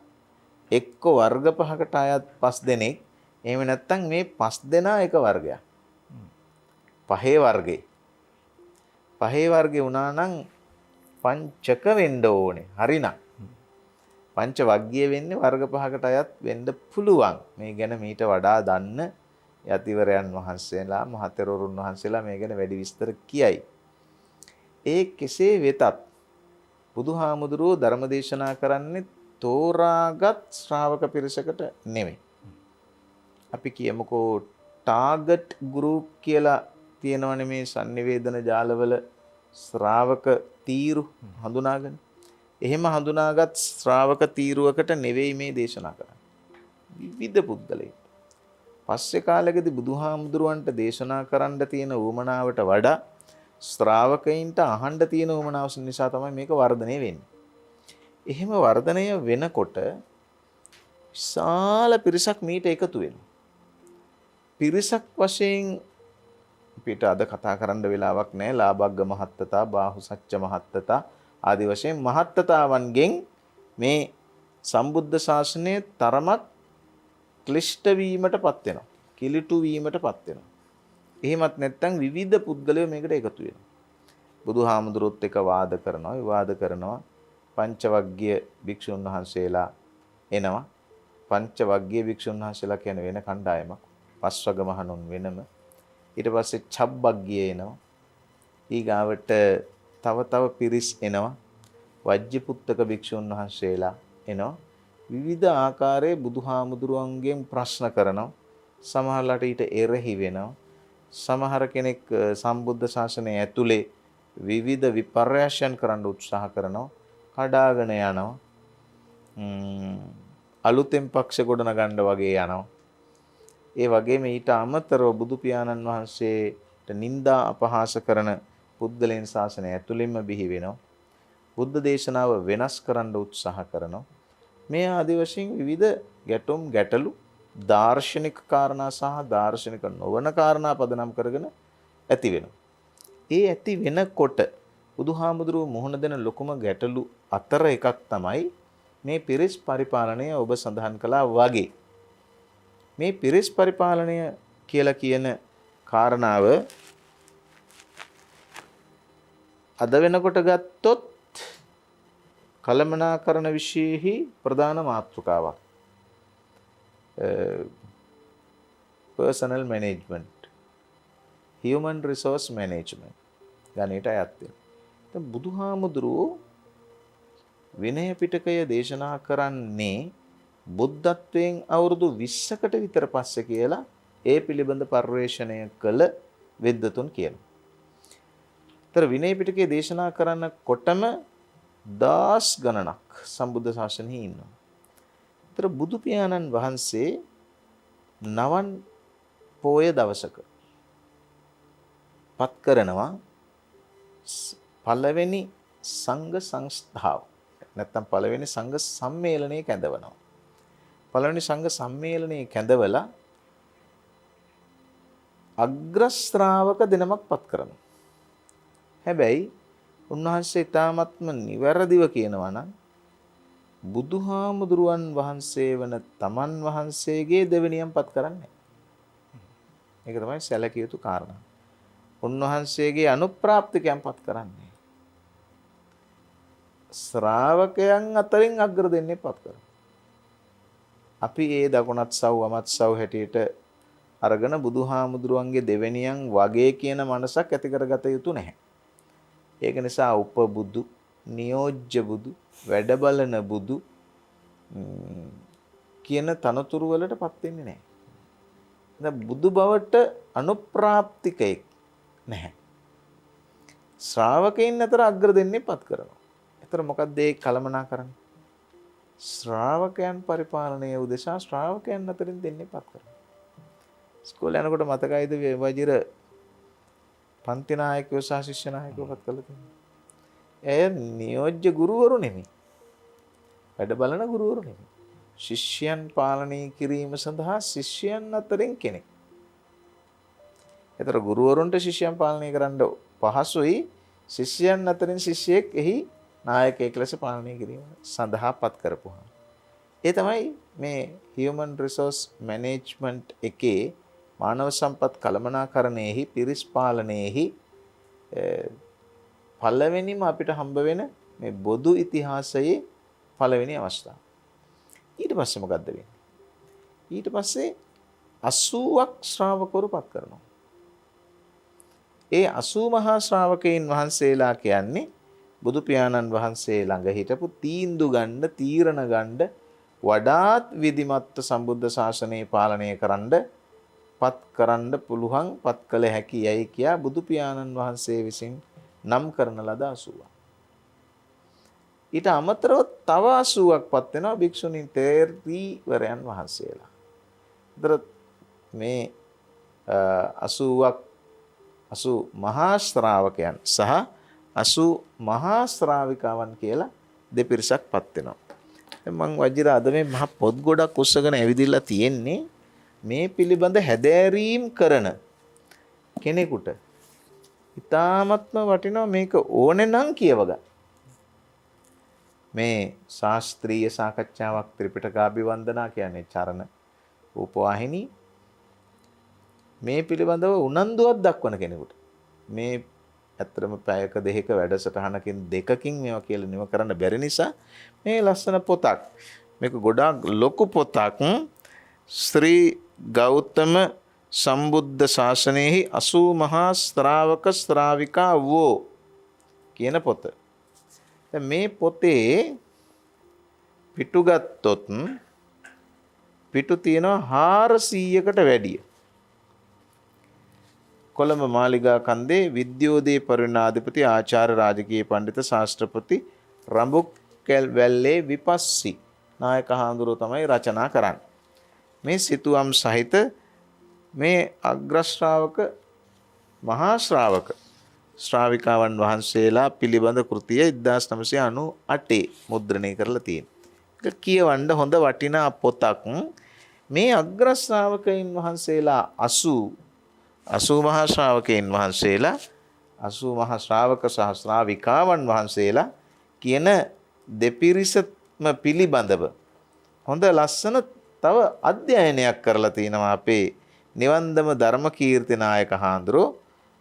එක්ක වර්ග පහකට අයත් පස් දෙනෙක්. එහෙම නැත්නම් මේ පස් දෙනා එක වර්ගයක්. පහේ වර්ගේ. පහේ වර්ගේ වුණා නම් පංචක වෙන්න ඕනේ. හරිනම්. පංච වග්ගිය වෙන්නේ වර්ග පහකට අයත් වෙන්න පුළුවන්. මේ ගැන මීට වඩා දන්න යතිවරයන් වහන්සේලා මහතෙරුන් වහන්සේලා මේ ගැන වැඩි විස්තර කියයි. ඒ කෙසේ වෙතත් බුදුහාමුදුරුවෝ ධර්මදේශනා කරන්නේ තෝරාගත් ශ්‍රාවක පිරිසකට නෙමෙයි. අපි කියමුකෝ ටාගට් ගෲප් කියලා තියෙනවනේ මේ sannivedana ජාලවල ශ්‍රාවක තීරු හඳුනාගන්න. එහෙම හඳුනාගත් ශ්‍රාවක තීරුවකට නෙවෙයි මේ දේශනා කරන්නේ. විවිධ පුද්ගලයන්. පස්සේ කාලෙකදී බුදුහාමුදුරුවන්ට දේශනා කරන්න තියෙන උවමනාවට වඩා ශ්‍රාවකයින්ට අහන්න තියෙන උවමනාව නිසා තමයි මේක වර්ධනය වෙන්නේ. එහෙම වර්ධනය වෙනකොට විශාල පිරිසක් මීට එකතු වෙනවා. පිරිසක් වශයෙන් පිට අද කතා කරන්න වෙලාවක් නැහැ. ලාභග්ග මහත්තතා, බාහු සච්ච මහත්තතා ආදී වශයෙන් මහත්තතාවන්ගෙන් මේ සම්බුද්ධ ශාසනය තරමක් ක්ලිෂ්ඨ වීමටපත් වෙනවා. කිලිටු වීමටපත් වෙනවා. එහෙමත් නැත්නම් විවිධ පුද්ගලයෝ මේකට එකතු වෙනවා. බුදුහාමුදුරුවොත් එක වාද කරනවා, විවාද කරනවා. පංචවග්ගීය භික්ෂුන් වහන්සේලා එනවා. පංචවග්ගීය භික්ෂුන් වහන්සේලා කියන වෙන කණ්ඩායමක්. පස්වග මහණුන් වෙනම. ඊට පස්සේ චබ්බග්ගීය එනවා. ඊගාවට තව පිරිස් එනවා. වජ්ජපුත්තක භික්ෂුන් වහන්සේලා එනවා. විවිධ ආකාරයේ බුදුහාමුදුරුවන්ගෙන් ප්‍රශ්න කරනවා. සමහරලාට ඊට එරෙහි වෙනවා. සමහර කෙනෙක් සම්බුද්ධ ශාසනය ඇතුලේ විවිධ විපර්යාසයන් කරන්න උත්සාහ කරනවා. කඩාගෙන යනවා. අලුතෙන් පක්ෂ ගොඩනගන්න වගේ යනවා. ඒ වගේම ඊට අමතරව බුදු පියාණන් වහන්සේට නිନ୍ଦා අපහාස කරන පුද්ගලයන් ශාසනය ඇතුළෙන්ම බිහි වෙනවා. බුද්ධ දේශනාව වෙනස් කරන්න උත්සාහ කරනවා. මේ ආදී වශයෙන් විවිධ ගැටුම් ගැටලු දාර්ශනික කාරණා සහ දාර්ශනික නොවන කාරණා පදනම් කරගෙන ඇති වෙනවා. ඒ ඇති වෙනකොට බුදුහාමුදුරුවෝ මුහුණ දෙන ලොකුම ගැටලු අතර එකක් තමයි මේ පිරිස් පරිපාලනය. ඔබ සඳහන් කළා වගේ මේ පිරිස් පරිපාලනය කියලා කියන කාරණාව අද වෙනකොට ගත්තොත් කළමනාකරණ විශේෂෙහි ප්‍රධාන මාතෘකාවක්. Personal management. human resource management ගණයට අයත් වෙනවා. දැන් බුදුහාමුදුරුවෝ විනය පිටකය දේශනා කරන්නේ බුද්ධත්වයෙන් අවුරුදු 20කට විතර පස්සේ කියලා ඒ පිළිබඳ පරිශ්‍රණය කළ වෙද්දතුන් කියනවා. ତර විනය පිටකයේ දේශනා කරනකොටම දාස් ගණනක් සම්බුද්ධ ශාසනයේ ඉන්නවා. ତර බුදු පියාණන් වහන්සේ නවන් පෝය දවසක පත් කරනවා පළවෙනි සංඝ සංස්ථාව. නැත්තම් පළවෙනි සංඝ සම්මේලනයේ කැඳවනවා. පළවෙනි සංඝ සම්මේලනයේ කැඳවලා අග්‍ර ශ්‍රාවක දිනමක් පත් කරනවා. හැබැයි උන්වහන්සේ ඊ타ත්ම නිවැරදිව කියනවා නම් බුදුහාමුදුරුවන් වහන්සේ වන තමන් වහන්සේගේ දෙවෙනියම් පත් කරන්නේ. ඒක තමයි සැලකිය යුතු කාරණා. උන්වහන්සේගේ අනුප්‍රාප්තිකයන් පත් කරන්නේ. ශ්‍රාවකයන් අතරින් අග්‍ර දෙන්නේ පත් කරනවා. අපි ඒ දකුණත් සව් වමත් සව් හැටියට අරගෙන බුදුහාමුදුරුවන්ගේ දෙවෙනියන් වගේ කියන මනසක් ඇති කරගත යුතු නැහැ. ඒක නිසා උපබුදු, නියෝජ්‍ය බුදු, වැඩ බලන බුදු කියන තනතුරු වලටපත් වෙන්නේ නැහැ. දැන් බුදු බවට අනුප්‍රාප්තිකයෙක් නැහැ. ශ්‍රාවකයන් අතර අග්‍ර දෙන්නේ පත් කරනවා. ඒතර මොකක්ද ඒ කලමනා කරන්නේ? ශ්‍රාවකයන් පරිපාලනයේ උදෙසා ශ්‍රාවකයන් අතරින් දෙන්නේ පත් කරනවා. ඉස්කෝලේ යනකොට මතකයිද වජිර පන්ති නායකයෝ සහ ශිෂ්‍ය නායකයෝ පත් කළා තියෙනවා. එය නියෝජ්‍ය ගුරුවරු නෙමෙයි. වැඩ බලන ගුරුවරු නෙමෙයි. ශිෂ්‍යයන් පාලනය කිරීම සඳහා ශිෂ්‍යයන් අතරින් කෙනෙක්. ඒතර ගුරුවරුන්ට ශිෂ්‍යයන් පාලනය කරන්න පහසුයි. ශිෂ්‍යයන් අතරින් ශිෂ්‍යයෙක් එහි නායකයෙක් ලෙස පාලනය කිරීම සඳහා පත් කරපුවා. ඒ තමයි මේ human resource management එකේ මානව සම්පත් කළමනාකරණයෙහි පිරිස් පාලනයෙහි පළවෙනිම අපිට හම්බ වෙන මේ බොදු ඉතිහාසයේ පළවෙනි අවස්ථාව. ඊට පස්සේ මොකද්ද වෙන්නේ? ඊට පස්සේ 80ක් ශ්‍රාවකවරු පත් කරනවා. ඒ 80 මහා ශ්‍රාවකයන් වහන්සේලා කියන්නේ බුදු පියාණන් වහන්සේ ළඟ හිටපු තීන්දුව ගන්න, තීරණ ගන්න වඩාත් විධිමත් සම්බුද්ධ ශාසනය පාලනය කරන්න පුළුවන් පත් කළ හැකි යයි කියා බුදු පියාණන් වහන්සේ විසින් නම් කරන ලද 80ක්. ඊට අමතරව තව 80ක් පත් වෙනවා භික්ෂුණීන් තේරීවරයන් වහන්සේලා. ඒතර මේ 80ක් 80 මහා ශ්‍රාවකයන් සහ 80 මහා ශ්‍රාවිකාවන් කියලා දෙපිරිසක් පත් වෙනවා. මම වජිර අද මේ මහ පොත් ගොඩක් උස්සගෙන ඇවිදිලා තියෙන්නේ මේ පිළිබඳ හැදෑරීම් කරන කෙනෙකුට ඉතාමත්ම වටිනවා මේක ඕනේ නම් කියව ගන්න. මේ ශාස්ත්‍රීය සාකච්ඡාවක් ත්‍රිපිටකාභිවන්දනා කියන්නේ චරණ රූපවාහිනී මේ පිළිබඳව උනන්දුවක් දක්වන කෙනෙකුට මේ ඇත්තටම පැයක දෙකක වැඩසටහනකින් දෙකකින් මේවා කියලා නිම කරන්න බැරි නිසා මේ ලස්සන පොතක් මේක ගොඩාක් ලොකු පොතක් ශ්‍රී ගෞතම සම්බුද්ධ ශාසනයෙහි 80 මහා ශ්‍රාවක ශ්‍රාවිකා වූ කියන පොත. මේ පොතේ පිටු ගත්තොත් පිටු තියෙනවා 400කට වැඩිය. කොළඹ මාලිගා කන්දේ විද්‍යෝදය පරිණාධිපති ආචාර්ය රාජකීය පඬිත ශාස්ත්‍රපති රඹුක්කල් වැල්ලේ විපස්සි නායක හාමුදුරුවෝ තමයි රචනා කරන්නේ. මේ සිතුවම් සහිත මේ අග්‍ර ශ්‍රාවක මහා ශ්‍රාවක ශ්‍රාවිකාවන් වහන්සේලා පිළිබඳ කෘතිය 1998 මුද්‍රණය කරලා තියෙනවා. ඒක කියවන්න හොඳ වටිනා පොතක්. මේ අග්‍ර ශ්‍රාවකයන් වහන්සේලා 80 මහා ශ්‍රාවකයන් වහන්සේලා 80 මහා ශ්‍රාවක සහ ශ්‍රාවිකාවන් වහන්සේලා කියන දෙපිරිසම පිළිබඳව හොඳ ලස්සන තව අධ්‍යයනයක් කරලා තිනවා අපේ නිවන්දම ධර්මකීර්ති නායක හාමුදුරුවෝ.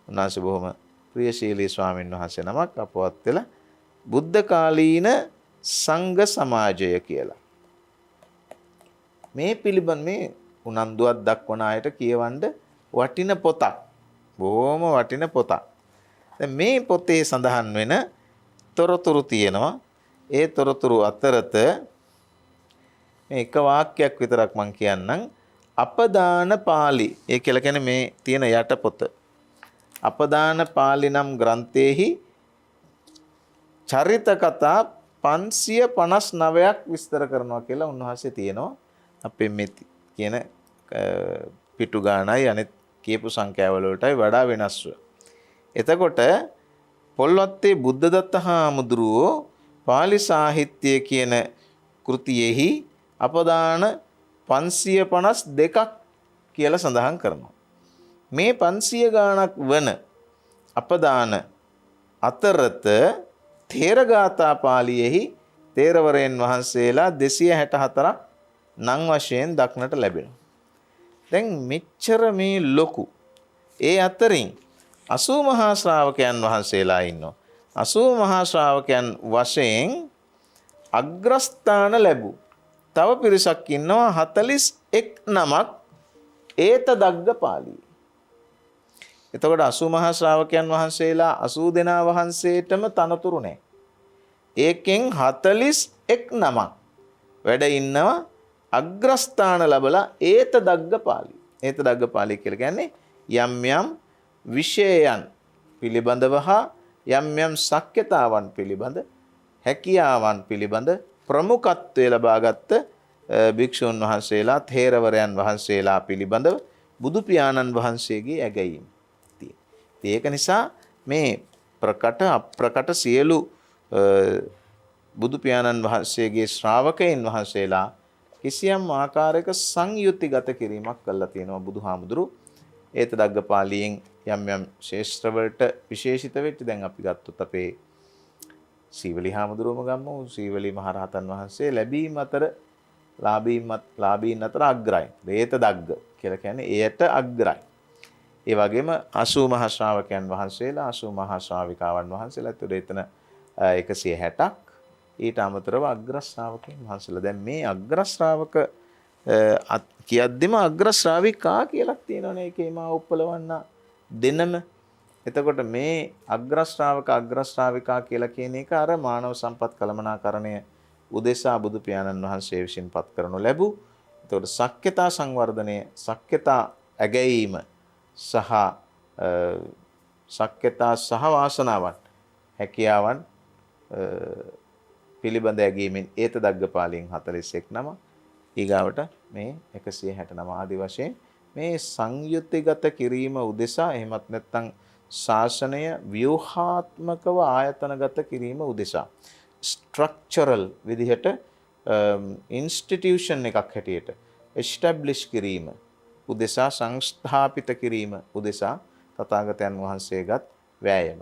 උන්වහන්සේ බොහොම ප්‍රියශීලී ස්වාමීන් වහන්සේ නමක් අපවත් වෙලා බුද්ධ කාලීන සංඝ සමාජය කියලා මේ පිළිබඳ මේ උනන්දුවක් දක්වන අයට කියවන්න වටින පොතක්. බොහොම වටින පොතක්. දැන් මේ පොතේ සඳහන් වෙන තොරතුරු තියෙනවා. ඒ තොරතුරු අතරත මේ එක වාක්‍යයක් විතරක් මම කියන්නම්. අපදාන පාළි. ඒ කියලා කියන්නේ මේ තියෙන යටපොත. අපදාන පාළි නම් ග්‍රන්ථයේහි චරිත කතා 559ක් විස්තර කරනවා කියලා උන්වහන්සේ තියෙනවා. අපේ මේ කියන පිටු ගානයි අනිත් කියපු සංඛ්‍යාවල වලටයි වඩා වෙනස්ව. එතකොට පොල්වත්තේ බුද්ධදත්ත හාමුදුරුවෝ පාලි සාහිත්‍ය කියන කෘතියෙහි අපදාන 552ක් කියලා සඳහන් කරනවා. මේ 500 ගාණක් වන අපදාන අතරත තේරගාථා පාළියෙහි තේරවරයන් වහන්සේලා 264ක් නම් වශයෙන් දක්නට ලැබෙනවා. දැන් මෙච්චර මේ ලොකු ඒ අතරින් 80 මහා ශ්‍රාවකයන් වහන්සේලා ඉන්නවා. 80 මහා ශ්‍රාවකයන් වශයෙන් අග්‍රස්ථාන ලැබූ තව පිරිසක් ඉන්නවා 41 නමක් ඒත දග්ග පාළියේ. එතකොට 80 මහා ශ්‍රාවකයන් වහන්සේලා 80 දෙනා වහන්සේටම තනතුරු නැහැ. ඒකෙන් 41 නමක් වැඩ ඉන්නවා අග්‍රස්ථාන ලැබලා ඒත දග්ග පාළිය. ඒත දග්ග පාළිය කියලා කියන්නේ යම් යම් විෂයයන් පිළිබඳව හා යම් යම් ශක්්‍යතාවන් පිළිබඳ හැකියාවන් පිළිබඳ ප්‍රමුඛත්වය ලබාගත් භික්ෂුන් වහන්සේලා තේරවරයන් වහන්සේලා පිළිබඳව බුදු පියාණන් වහන්සේගේ ඇගයීම. ඒක නිසා මේ ප්‍රකට අප්‍රකට සියලු බුදු පියාණන් වහන්සේගේ ශ්‍රාවකයන් වහන්සේලා කිසියම් ආකාරයක සංයුතිගත කිරීමක් කළා තියෙනවා බුදුහාමුදුරු. ඒත දග්ගපාලියෙන් යම් යම් ශේෂ්ත්‍ර වලට විශේෂිත වෙච්ච දැන් අපි ගත්තොත් අපේ සීවලි හාමුදුරුවම ගමු. සීවලි මහරහතන් වහන්සේ ලැබීම අතර ලාභීන් අතර අග්‍රයි. ඒත දග්ග කියලා කියන්නේ එයට අග්‍රයි. ඒ වගේම 80 මහා ශ්‍රාවකයන් වහන්සේලා 80 මහා ශ්‍රාවිකාවන් වහන්සේලා ඒතර එතන 160ක් ඊට අමතරව අග්‍ර ශ්‍රාවකයන් වහන්සේලා. දැන් මේ අග්‍ර ශ්‍රාවක කියද්දිම අග්‍ර ශ්‍රාවිකා කියලා තියෙනවනේ ඒකේ මා උප්පලවන්න දෙනම. එතකොට මේ අග්‍ර ශ්‍රාවක අග්‍ර ශ්‍රාවිකා කියලා කියන එක අර මානව සම්පත් කළමනාකරණය උදෙසා බුදු පියාණන් වහන්සේ විසින් පත් කරනු ලැබූ. එතකොට ශක්්‍යතා සංවර්ධනය, ශක්්‍යතා ඇගැයීම සහ ශක්්‍යතා සහ වාසනාවන් හැකියාවන් පිළිබඳ ඇගීමෙන් ඒත දග්ගපාලියෙන් 41 නම ඊගාවට මේ 169 ආදි වශයෙන් මේ සංයුතිගත කිරීම උදෙසා එහෙමත් නැත්නම් ශාසනය ව්‍යුහාත්මකව ආයතනගත කිරීම උදෙසා ස්ට්‍රක්චරල් විදිහට ඉන්ස්ටිටියුෂන් එකක් හැටියට එස්ටැබ්ලිෂ් කිරීම උදෙසා සංස්ථාපිත කිරීම උදෙසා තථාගතයන් වහන්සේගත් වෑයම.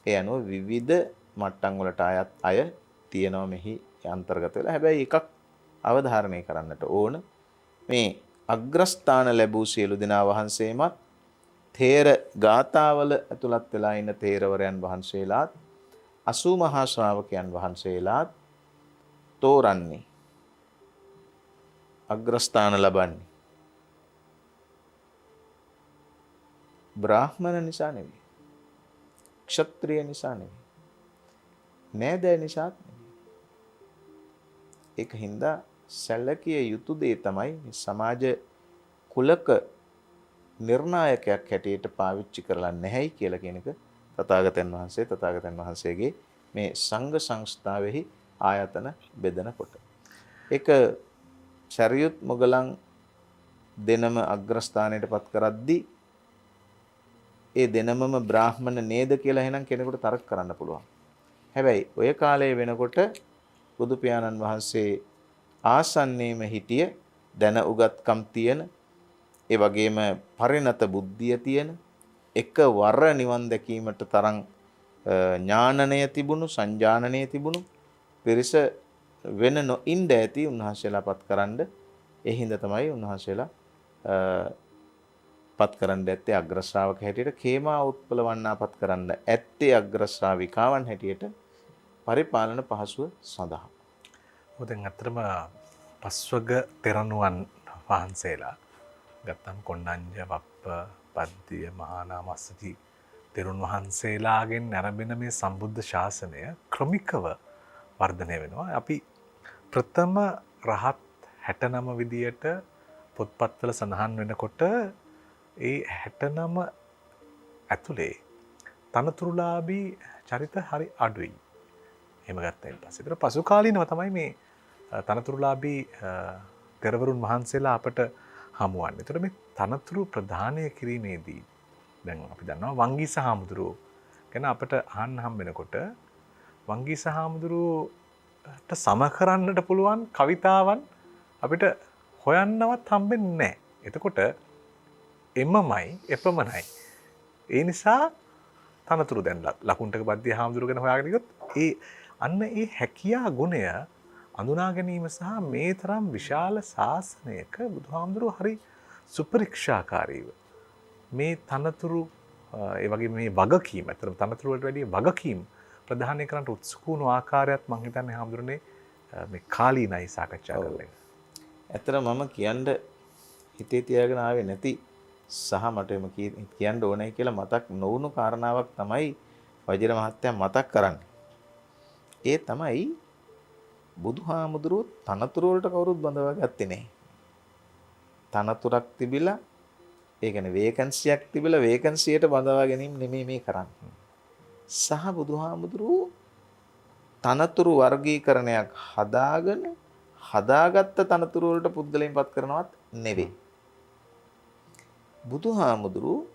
ඒ අනුව විවිධ මට්ටම් වලට අය තියෙනවා මෙහි අන්තර්ගත වෙලා. හැබැයි එකක් අවධාරණය කරන්නට ඕන. මේ අග්‍රස්ථාන ලැබූ සියලු දෙනා වහන්සේමත් තේර ගාථාවල ඇතුළත් වෙලා ඉන්න තේරවරයන් වහන්සේලාත් 80 මහා ශ්‍රාවකයන් වහන්සේලාත් තෝරන්නේ අග්‍රස්ථාන ලබන්නේ බ්‍රාහ්මණ නිසා නෙවෙයි, ක්ෂත්‍රිය නිසා නෙවෙයි, නෑදෑ නිසාත් නෙවෙයි. ඒක හින්දා සැලකිය යුතු දේ තමයි මේ සමාජ කුලක නිර්ණායකයක් හැටියට පාවිච්චි කරලා නැහැයි කියලා කියන එක තථාගතයන් වහන්සේගේ මේ සංඝ සංස්ථාවෙහි ආයතන බෙදනකොට. ඒක සරියුත් මොගලන් දෙනම අග්‍රස්ථානයට පත් කරද්දී ඒ දෙනමම බ්‍රාහ්මණ නේද කියලා එහෙනම් කෙනෙකුට තර්ක කරන්න පුළුවන්. හැබැයි ඔය කාලේ වෙනකොට බුදු පියාණන් වහන්සේ ආසන්නයේම හිටිය දැන උගත්කම් තියෙන ඒ වගේම පරිණත බුද්ධිය තියෙන එකවර නිවන් දැකීමට තරම් ඥානනය තිබුණු සංජානනය තිබුණු පිරිස වෙන නොඉඳ ඇති උන්වහන්සේලා පත්කරන්න. ඒ හින්දා තමයි උන්වහන්සේලා පත් කරන්න ඇත්තේ අග්‍ර ශ්‍රාවක හැටියට. කේමා උත්පලවන්නා පත් කරන්න ඇත්තේ අග්‍ර ශ්‍රාවිකාවන් හැටියට පරිපාලන පහසුව සඳහා. දැන් අත්‍තරම පස්වග තෙරණුවන් වහන්සේලා ගත්තම් කොණ්ඩඤ්ඤ වප්ප පද්දිය මහානාමස්සති තෙරුන් වහන්සේලාගෙන් නැරඹෙන මේ සම්බුද්ධ ශාසනය ක්‍රමිකව වර්ධනය වෙනවා. අපි ප්‍රථම රහත් 69 විදියට පොත්පත්වල සඳහන් වෙනකොට ඒ 69 ඇතුලේ තනතුරුලාභී චරිත හරි අඩුයි. එහෙම ගත්තයින් පස්සේ. ඒතර පසු කාලීනව තමයි මේ තනතුරුලාභී තෙරවරුන් වහන්සේලා අපට හමුවන්නේ. ඒතර මේ තනතුරු ප්‍රදානය කිරීමේදී දැන් අපි දන්නවා වංගීස හාමුදුරුවෝ ගැන අපට අහන්න හම් වෙනකොට වංගීස හාමුදුරුවෝට සම කරන්නට පුළුවන් කවිතාවන් අපිට හොයන්නවත් හම්බෙන්නේ නැහැ. එතකොට එමමයි එපමණයි. ඒ නිසා තනතුරු දැන් ලකුණ්ඨක බද්දිය හාමුදුරුවෝ ගැන හොයාගෙන ගියොත් ඒ හැකියා ගුණය අඳුනා ගැනීම සහ මේ තරම් විශාල ශාසනයක බුදුහාමුදුරුවෝ හරි සුපරික්ෂාකාරීව මේ තනතුරු ඒ වගේ මේ වගකීම අතරම තනතුරු වලට වැඩිය වගකීම් ප්‍රධානය කරන්නට උත්සුක වුණු ආකාරයත් මම හිතන්නේ හාමුදුරනේ මේ කාලීනයි සාකච්ඡා කරලා. ඇත්තට මම කියන්න හිතේ තියාගෙන ආවේ නැති සහ මට එම කියන්න ඕනේ කියලා මතක් නොවුණු කාරණාවක් තමයි වජිර මහත්තයා මතක් කරන්නේ. ඒ තමයි බුදුහාමුදුරුවෝ තනතුරු වලට කවුරුත් බඳවා ගත්තේ නැහැ. තනතුරක් තිබිලා ඒ කියන්නේ වේකන්සියක් තිබිලා වේකන්සියට බඳවා ගැනීම නෙමෙයි මේ කරන්නේ. සහ බුදුහාමුදුරුවෝ තනතුරු වර්ගීකරණයක් හදාගෙන හදාගත්ත තනතුරු වලට පුද්ගලයන් පත් කරනවත් නෙවෙයි. බුදුහාමුදුරුවෝ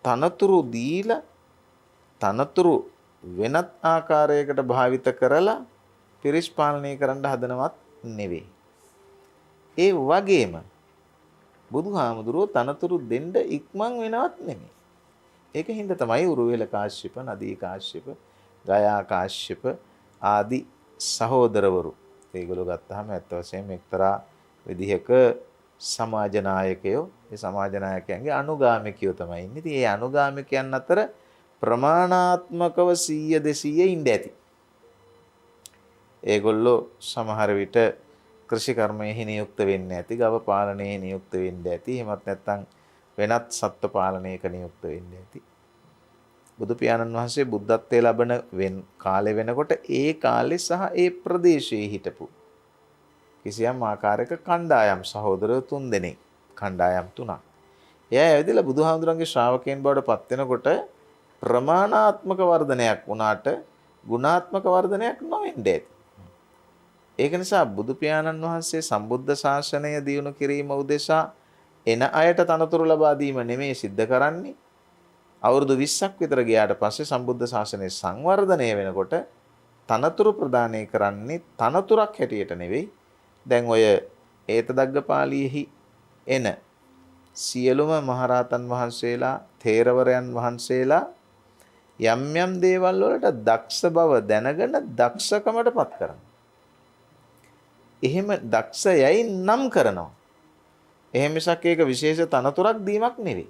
තනතුරු දීලා තනතුරු වෙනත් ආකාරයකට භාවිත කරලා පිරිස් පාලනය කරන්න හදනවත් නෙවෙයි. ඒ වගේම බුදුහාමුදුරුවෝ තනතුරු දෙන්න ඉක්මන් වෙනවත් නෙමෙයි. ඒක හින්දා තමයි උරුවෙල කාශ්‍යප, නදී කාශ්‍යප, ගයා කාශ්‍යප ආදී සහෝදරවරු. ඒගොල්ලෝ ගත්තාම ඇත්ත වශයෙන්ම එක්තරා විදිහක සමාජ නායකයෝ, ඒ සමාජ නායකයන්ගේ අනුගාමිකයෝ තමයි ඉන්නේ. ඉතින් ඒ අනුගාමිකයන් අතර ප්‍රමාණාත්මකව 100 200 ඉඳ ඇති. ඒගොල්ලෝ සමහර විට කෘෂි කර්මයේ නියුක්ත වෙන්නේ නැති, ගව පාලනයේ නියුක්ත වෙන්නේ ඇති, එහෙමත් නැත්නම් වෙනත් සත්ත්ව පාලනයක නියුක්ත වෙන්නේ ඇති. බුදු පියාණන් වහන්සේ බුද්ධත්වයේ ලබන කාලේ වෙනකොට ඒ කාලේ සහ ඒ ප්‍රදේශයේ හිටපු කිසියම් ආකාරයක කණ්ඩායම් සහෝදරයෝ 3 දෙනෙක්, කණ්ඩායම් 3ක්. එයා ඇවිදලා බුදුහාමුදුරන්ගේ ශ්‍රාවකයන් බවට පත් වෙනකොට ප්‍රමාණාත්මක වර්ධනයක් වුණාට ගුණාත්මක වර්ධනයක් නොවෙන්නේ ඇති. ඒක නිසා බුදු පියාණන් වහන්සේ සම්බුද්ධ ශාසනය දියුණු කිරීම උදෙසා එන අයට තනතුරු ලබා දීම නෙමෙයි සිද්ධ කරන්නේ. අවුරුදු 20ක් විතර ගියාට පස්සේ සම්බුද්ධ ශාසනය සංවර්ධනය වෙනකොට තනතුරු ප්‍රදානය කරන්නේ තනතුරක් හැටියට නෙවෙයි. දැන් ඔය ඒතදග්ගපාලියෙහි එන සියලුම මහරහතන් වහන්සේලා, තේරවරයන් වහන්සේලා යම් යම් දේවල් වලට දක්ෂ බව දැනගෙන දක්ෂකමටපත් කරනවා. එහෙම දක්ෂයයි නම් කරනවා. එහෙම මිසක් ඒක විශේෂ තනතුරක් දීමක් නෙවෙයි.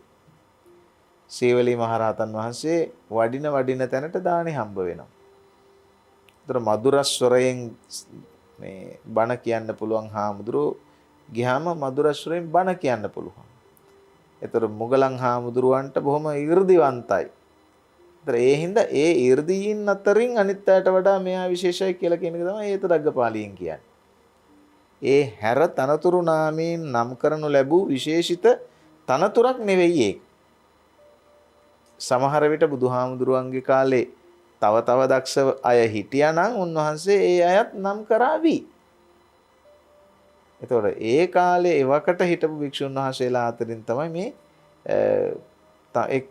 සීවලී මහරහතන් වහන්සේ වඩින තැනට දානි හම්බ වෙනවා. ඒතර මధుරස්වරයෙන් මේ බණ කියන්න පුළුවන් හාමුදුරුවෝ ගියාම මధుරස්වරයෙන් බණ කියන්න පුළුවන්. ඒතර මුගලන් හාමුදුරුවන්ට බොහොම 이르දිවන්තයි. ඒතර ඒ හින්දා ඒ 이르දීන් අතරින් අනිත් අයට වඩා මෙයා විශේෂයි කියලා කියන එක තමයි ඒතදග්ගපාලියෙන් කියන්නේ. ඒ හැර තනතුරු නාමයෙන් නම් කරනු ලැබූ විශේෂිත තනතුරක් නෙවෙයි ඒක. සමහර විට බුදුහාමුදුරුවන්ගේ කාලේ තව දක්ෂ අය හිටියා නම් උන්වහන්සේ ඒ අයත් නම් කරાવી. එතකොට ඒ කාලේ එවකට හිටපු භික්ෂුන් වහන්සේලා අතරින් තමයි මේ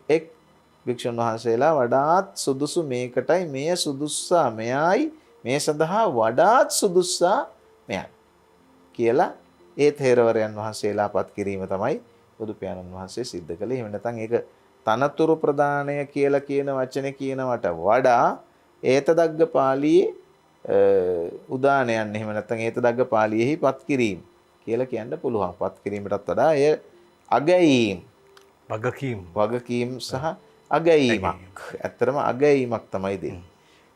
එක් භික්ෂුන් වහන්සේලා වඩාත් සුදුසු මේකටයි, මෙය සුදුස්සා මෙයයි, මේ සඳහා වඩාත් සුදුස්සා මෙයයි කියලා ඒ තේරවරයන් වහන්සේලා පත් කිරීම තමයි බුදු පියාණන් වහන්සේ සිද්ධ කළේ. එහෙම නැත්නම් ඒක තනතුරු ප්‍රදානය කියලා කියන වචනේ කියනවට වඩා ඒතදග්ගපාලියේ උදානයන්, එහෙම නැත්නම් ඒතදග්ගපාලියෙහි පත් කිරීම කියලා කියන්න පුළුවන්. පත් කිරීමටත් වඩා එය අගැයීම්, වගකීම් සහ අගැයීමක්. ඇත්තටම අගැයීමක් තමයි දෙන්නේ.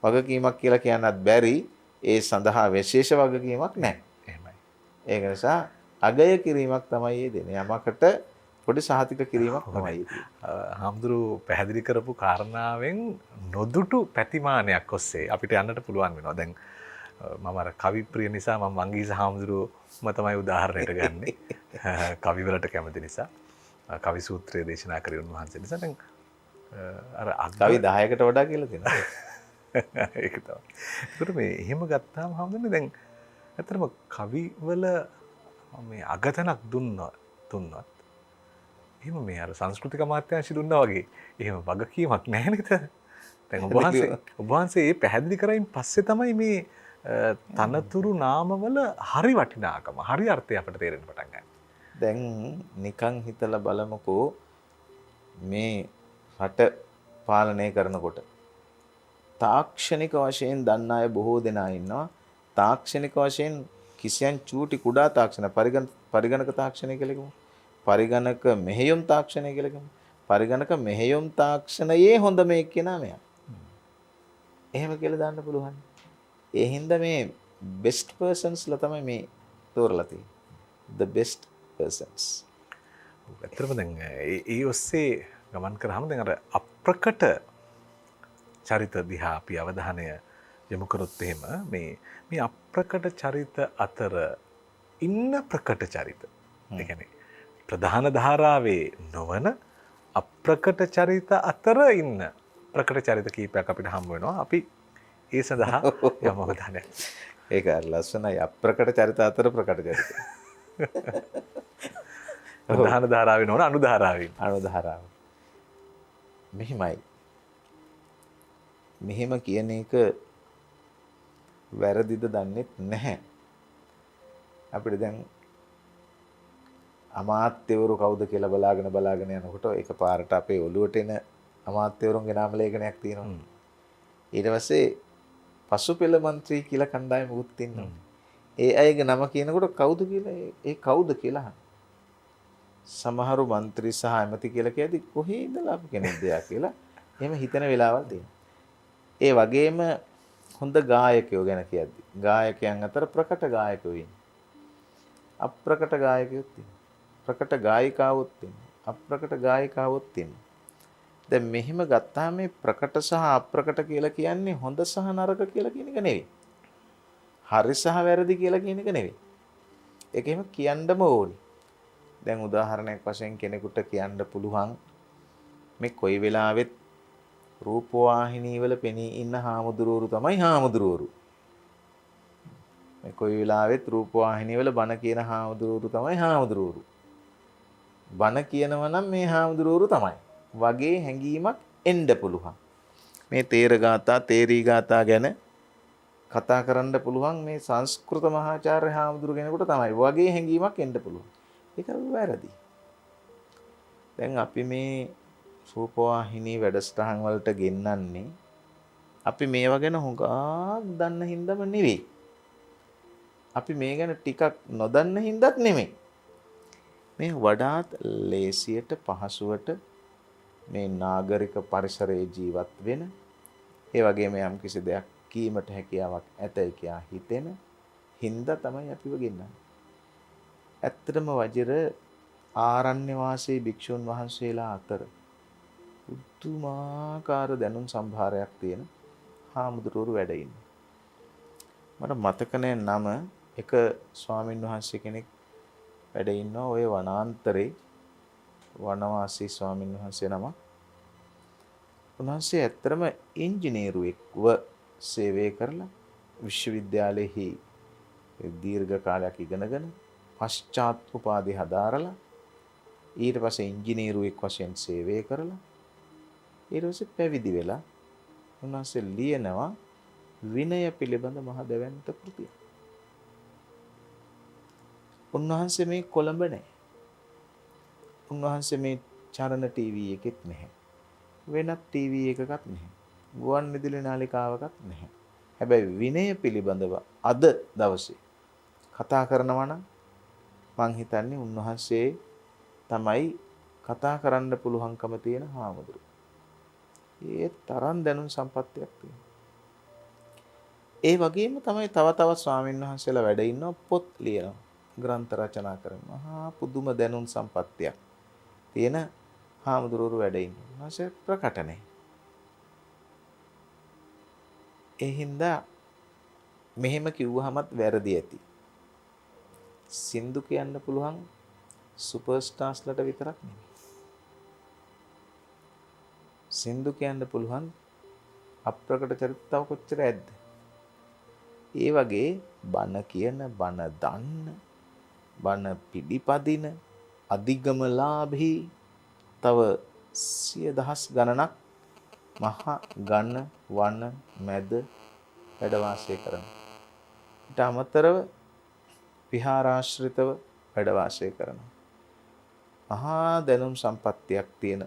වගකීමක් කියලා කියන්නත් බැරි, ඒ සඳහා විශේෂ වගකීමක් නැහැ. ඒක නිසා අගය කිරීමක් තමයි මේ දෙන්නේ. යමකට පොඩි සහතික කිරීමක් තමයි. හාමුදුරු පැහැදිලි කරපු කාරණාවෙන් නොදුටු පැතිමානයක් ඔස්සේ අපිට යන්නට පුළුවන් වෙනවා. දැන් මම අර කවි ප්‍රිය නිසා මම වංගීස හාමුදුරුවම තමයි උදාහරණයට ගන්නෙ. කවි වලට කැමති නිසා. කවි සූත්‍රය දේශනා කරේ උන්වහන්සේ නිසා. දැන් අර කවි 10කට වඩා කියලා තියෙනවා. ඒක තමයි. ඒකට මේ එහෙම ගත්තාම හම්බුනේ දැන් ඇත්තටම කවි වල මේ අගතනක් දුන්නත් එහෙම මේ අර සංස්කෘතික අමාත්‍යාංශය දුන්නා වගේ එහෙම වගකීමක් නැහැ නේද? දැන් ඔබ වහන්සේ මේ පැහැදිලි කරයින් පස්සේ තමයි මේ තනතුරු නාමවල හරි වටිනාකම, හරි අර්ථය අපිට තේරෙන්න පටන් ගන්නේ. දැන් නිකන් හිතලා බලමුකෝ මේ රට පාලනය කරනකොට තාක්ෂණික වශයෙන් දන්න අය බොහෝ දෙනා ඉන්නවා. තාක්ෂණික වශයෙන් කිසියම් චූටි කුඩා තාක්ෂණ පරිගණක තාක්ෂණය කියලා කියමු. පරිගණක මෙහෙයුම් තාක්ෂණය කියලා කියමු. පරිගණක මෙහෙයුම් තාක්ෂණයේ හොඳම එක්කෙනා මෙයා. එහෙම කියලා දාන්න පුළුවන්. ඒ හින්දා මේ best persons ලා තමයි මේ තෝරලා තියෙන්නේ. The best persons. ඇත්තටම දැන් ඒ ඔස්සේ ගමන් කරාම දැන් අර අප්‍රකට චරිත දිහා අපි අවධානය යොමු කරොත් එහෙම මේ අප්‍රකට චරිත අතර ඉන්න ප්‍රකට චරිත. ඒ කියන්නේ ප්‍රධාන ධාරාවේ නොවන අප්‍රකට චරිත අතර ඉන්න ප්‍රකට චරිත කීපයක් අපිට හම්බ වෙනවා. අපි ඒ සඳහා යමු අවධානය. ඒක ලස්සනයි. අප්‍රකට චරිත අතර ප්‍රකට චරිත. ප්‍රධාන ධාරාවේ නොවන අනුධාරාවේ. අනුධාරාව. මෙහිමයි. මෙහෙම කියන එක වැරදිද දන්නේ නැහැ. අපිට දැන් අමාත්‍යවරු කවුද කියලා බලාගෙන යනකොට එකපාරට අපේ ඔළුවට එන අමාත්‍යවරුන්ගේ නාම ලේඛනයක් තියෙනවා. ඊට පස්සේ පසුපෙළ മന്ത്രി කියලා කණ්ඩායමකුත් ඉන්නවා. ඒ අයගේ නම කියනකොට කවුද කියලා ඒ කවුද කියලා අහනවා. සමහරු മന്ത്രി සහ ඇමති කියලා කියද්දි කොහේ ඉඳලා අපි කෙනෙක්ද කියලා එහෙම හිතන වෙලාවල් තියෙනවා. ඒ වගේම හොඳ ගායකයෝ ගැන කියද්දි ගායකයන් අතර ප්‍රකට ගායකයෝ ඉන්නවා. අප්‍රකට ගායකයෝත් ඉන්නවා. ප්‍රකට ගායිකාවොත් ඉන්නවා. අප්‍රකට ගායිකාවොත් ඉන්නවා. දැන් මෙහෙම ගත්තාම මේ ප්‍රකට සහ අප්‍රකට කියලා කියන්නේ හොඳ සහ නරක කියලා කියන එක නෙවෙයි. හරි සහ වැරදි කියලා කියන එක නෙවෙයි. ඒක එහෙම කියන්නම ඕනි. දැන් උදාහරණයක් වශයෙන් කෙනෙකුට කියන්න පුළුවන් මේ කොයි වෙලාවෙත් රූපවාහිනී වල පෙනී ඉන්න හාමුදුරුවරු තමයි හාමුදුරුවරු. මේ කොයි වෙලාවෙත් රූපවාහිනී වල බණ කියන හාමුදුරුවරු තමයි හාමුදුරුවරු. බණ කියනවා නම් මේ හාමුදුරුවරු තමයි. වගේ හැඟීමක් එන්න පුළුවන්. මේ තේර ගාථා, තේරී ගාථා ගැන කතා කරන්න පුළුවන් මේ සංස්කෘත මහාචාර්ය හාමුදුරු කෙනෙකුට තමයි. වගේ හැඟීමක් එන්න පුළුවන්. ඒක වැරදි. දැන් අපි මේ රූපවාහිනී වැඩසටහන් වලට ගෙන්නන්නේ අපි මේවා ගැන හුඟක් දන්න හින්දාම නෙවෙයි. අපි මේ ගැන ටිකක් නොදන්න හින්දාත් නෙමෙයි. මේ වඩාත් ලේසියට පහසුවට මේ නාගරික පරිසරයේ ජීවත් වෙන ඒ වගේම යම් කිසි දෙයක් කීමට හැකියාවක් ඇතයි කියා හිතෙන හින්දා තමයි අපිව ගෙන්නන්නේ. ඇත්තටම වජිර ආරණ්‍ය වාසී භික්ෂුන් වහන්සේලා අතර පුදුමාකාර දැනුම් සම්භාරයක් තියෙන හාමුදුරුවෝ වැඩ ඉන්නේ. මට මතක නම එක ස්වාමින් වහන්සේ කෙනෙක් වැඩ ඉන්නවා ওই වනාන්තරේ වනවාසී ස්වාමින් වහන්සේ නම. උන්වහන්සේ ඇත්තටම ඉංජිනේරුවෙක්ව සේවය කරලා විශ්වවිද්‍යාලෙහි දීර්ඝ කාලයක් ඉගෙනගෙන පශ්චාත් උපාධි හදාරලා ඊට පස්සේ ඉංජිනේරුවෙක් වශයෙන් සේවය කරලා ඊට පස්සේ පැවිදි වෙලා උන්වහන්සේ ලියනවා විනය පිළිබඳ මහ දැවැන්ත කෘතියක්. උන්වහන්සේ මේ කොළඹ නැහැ. උන්වහන්සේ මේ චරණ ටීවී එකෙත් නැහැ. වෙනත් ටීවී එකකත් නැහැ. ගුවන් විදුලි නාලිකාවකත් නැහැ. හැබැයි විනය පිළිබඳව අද දවසේ කතා කරනවා නම් මං හිතන්නේ උන්වහන්සේ තමයි කතා කරන්න පුළුවන්කම තියෙන හාමුදුරුවෝ. ඒ තරම් දැනුම් සම්පත්තියක් තියෙනවා. ඒ වගේම තමයි තව තවත් ස්වාමීන් වහන්සේලා වැඩ ඉන්නවා පොත් ලියනවා. ග්‍රන්ථ රචනා කරනවා. පුදුම දැනුම් සම්පත්තියක්. තියෙන හාමුදුරුවරු වැඩ ඉන්නේ. උන්වහන්සේ ප්‍රකට නැහැ. ඒ හින්දා මෙහෙම කිව්වහමත් වැරදි ඇති. සින්දු කියන්න පුළුවන් සුපර් ස්ටාර්ස්ලට විතරක් නෙමෙයි. සින්දු කියන්න පුළුවන් අප්‍රකට චරිත තව කොච්චර ඇද්ද? ඒ වගේ බණ කියන, බණ දන්න, බණ පිළිපදින, අධිගමලාභී තව සිය දහස් ගණනක් මහා ඝන වන මැද වැඩ වාසය කරනවා. ඊට අමතරව විහාරාශ්‍රිතව වැඩ වාසය කරනවා. මහා දැනුම් සම්පත්තියක් තියෙන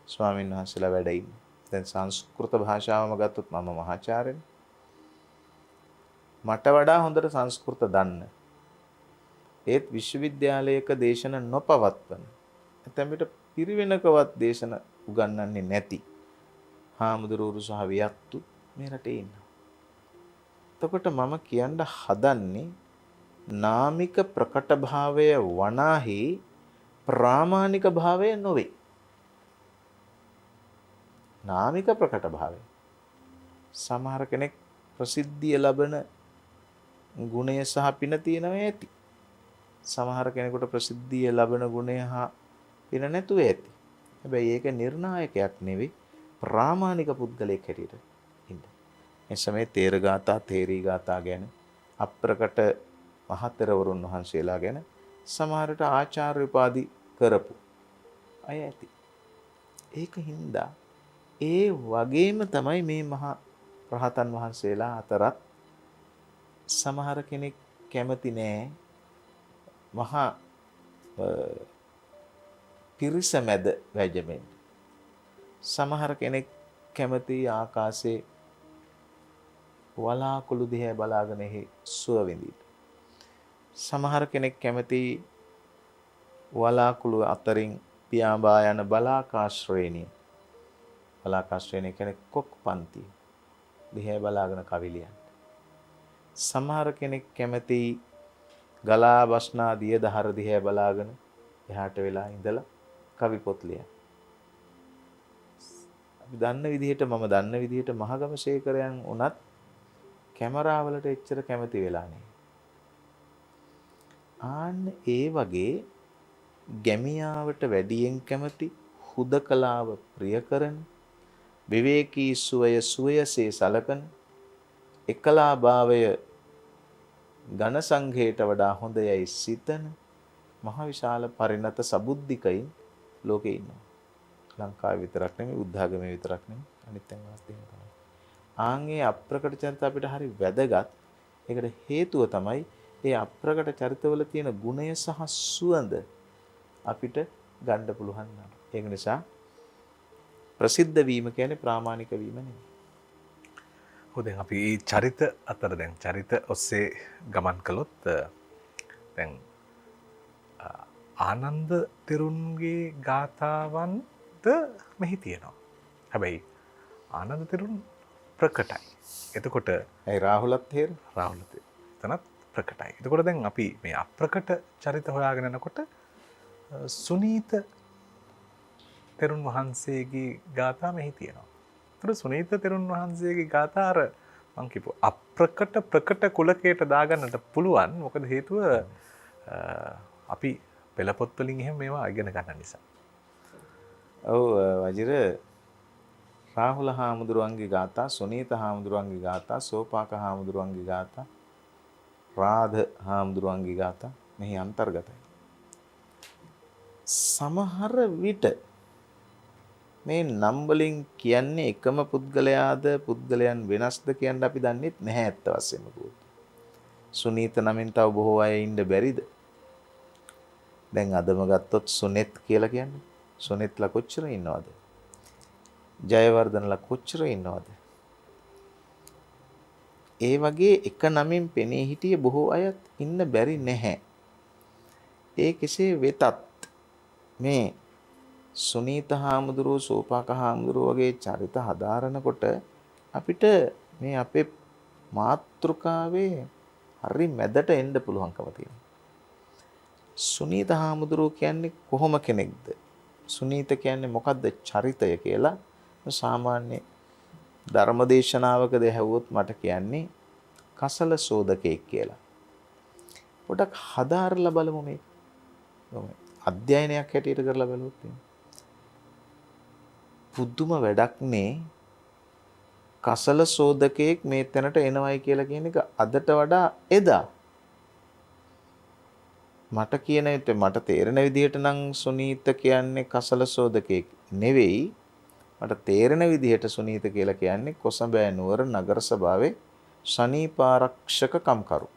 ස්වාමීන් වහන්සේලා වැඩ ඉන්නේ. දැන් සංස්කෘත භාෂාවම ගත්තොත් මම මහාචාර්යනේ. මට වඩා හොඳට සංස්කෘත දන්න. ඒත් විශ්වවිද්‍යාලයක දේශන නොපවත්වන. ඇතැම් විට පිරිවෙනකවත් දේශන උගන්වන්නේ නැති හාමුදුරුවරු සහ වියත්තු මේ රටේ ඉන්නවා. එතකොට මම කියන්න හදන්නේ නාමික ප්‍රකට භාවය වනාහි ප්‍රාමාණික භාවය නොවේ. නාමික ප්‍රකට භාවය. සමහර කෙනෙක් ප්‍රසිද්ධිය ලබන ගුණය සහ පින තියෙනවා ඇති. සමහර කෙනෙකුට ප්‍රසිද්ධිය ලබන ගුණය හා පින නැතුව ඇති. හැබැයි ඒක නිර්ණායකයක් නෙවෙයි. ප්‍රාමාණික පුද්ගලයෙක් හැටියට ඉන්න. එසමේ තේර ගාථා, තේරී ගාථා ගැන අප්‍රකට මහතෙරවරුන් වහන්සේලා ගැන සමහරට ආචාර්ය උපාධි කරපු අය ඇති. ඒක හින්දා ඒ වගේම තමයි මේ මහා රහතන් වහන්සේලා අතරත් සමහර කෙනෙක් කැමති නෑ මහා පිරිස මැද වැජෙමින්. සමහර කෙනෙක් කැමති ආකාශයේ වලාකුළු දිහා බලාගෙන සුව විඳින්න. සමහර කෙනෙක් කැමති වලාකුළු අතරින් පියාඹා යන බලාකාශ්‍රේණිය. බලාකාශ්‍රේණිය කියන්නේ කොක් පන්ති. දිහා බලාගෙන කවි ලියන්න. සමහර කෙනෙක් කැමති ගලා බස්නා දිය දහර දිහා බලාගෙන එහාට වෙලා ඉඳලා කවි පොත් ලියන්න. අපි දන්න විදිහට මම දන්න විදිහට මහගම ශේඛරයන් උනත් කැමරාවලට එච්චර කැමති වෙලා නැහැ. ආන්න ඒ වගේ ගැමියාවට වැඩියෙන් කැමති, හුදකලාව ප්‍රිය කරන, විවේකී සුවය සුවයසේ සලකන, එකලා භාවය ඝන සංඝයට වඩා හොඳයයි සිතන මහ විශාල පරිණත සබුද්ධිකයින් ලෝකේ ඉන්නවා. ලංකාවේ විතරක් නෙමෙයි, බුද්ධාගමේ විතරක් නෙමෙයි, අනිත් තැන්වලත් තියෙනවා. ආන්ගේ අප්‍රකට චරිත අපිට හරි වැදගත්. ඒකට හේතුව තමයි ඒ අප්‍රකට චරිතවල තියෙන ගුණය සහ සුවඳ අපිට ගන්න පුළුවන් නම්. ඒක නිසා ප්‍රසිද්ධ වීම කියන්නේ ප්‍රාමාණික වීම නෙමෙයි. දැන් අපි චරිත අතර දැන් චරිත ඔස්සේ ගමන් කළොත් දැන් ආනන්ද තෙරුන්ගේ ගාථාවන්ද මෙහි තියෙනවා. හැබැයි ආනන්ද තෙරුන් ප්‍රකටයි. එතකොට ඒ රාහුලත් හේර රාහුලත් එතනත් ප්‍රකටයි. එතකොට දැන් අපි මේ අප්‍රකට චරිත හොයාගෙන යනකොට සුනීත තෙරුන් වහන්සේගේ ගාථා මෙහි තියෙනවා. ඒතර සුනීත තෙරුන් වහන්සේගේ ගාථා අර මං කියපු අප්‍රකට ප්‍රකට කුලකයට දාගන්නට පුළුවන්. මොකද හේතුව අපි පෙළ පොත් වලින් එහෙම මේවා ඉගෙන ගන්න නිසා. ඔව් වජිර රාහුල හාමුදුරුවන්ගේ ගාථා, සුනීත හාමුදුරුවන්ගේ ගාථා, සෝපාක හාමුදුරුවන්ගේ ගාථා, රාධ හාමුදුරුවන්ගේ ගාථා මෙහි අන්තර්ගතයි. සමහර විට මේ නම් වලින් කියන්නේ එකම පුද්ගලයාද පුද්ගලයන් වෙනස්ද කියන්න අපි දන්නේ නැහැ ඇත්ත වශයෙන්ම කෝටි. සුනීත නමින් තව බොහෝ අය ඉන්න බැරිද? දැන් අදම ගත්තොත් සුනෙත් කියලා කියන්නේ. සුනෙත්ලා කොච්චර ඉන්නවද? ජයවර්ධනලා කොච්චර ඉන්නවද? ඒ වගේ එක නමින් පෙනී හිටිය බොහෝ අයත් ඉන්න බැරි නැහැ. ඒ කෙසේ වෙතත් මේ සුනීත හාමුදුරුවෝ, සෝපාක හාමුදුරුවෝ වගේ චරිත හදාරනකොට අපිට මේ අපේ මාතෘකාවේ හරි මැදට එන්න පුළුවන්කම තියෙනවා. සුනීත හාමුදුරුවෝ කියන්නේ කොහොම කෙනෙක්ද? සුනීත කියන්නේ මොකද්ද චරිතය කියලා සාමාන්‍ය ධර්මදේශනාවකද ඇහුවොත් මට කියන්නේ කසල සෝදකයෙක් කියලා. පොඩක් හදාarලා බලමු මේක. අධ්‍යයනයක් හැටියට කරලා බලුවොත් පුදුම වැඩක් නේ. කසල සෝදකයෙක් මේ තැනට එනවයි කියලා කියන එක අදට වඩා එදා මට කියන විට මට තේරෙන විදිහට නම් සුනීත කියන්නේ කසල සෝදකයෙක් නෙවෙයි. මට තේරෙන විදිහට සුනීත කියලා කියන්නේ කොසඹෑ නුවර නගර සභාවේ සනීපාරක්ෂක කම්කරු.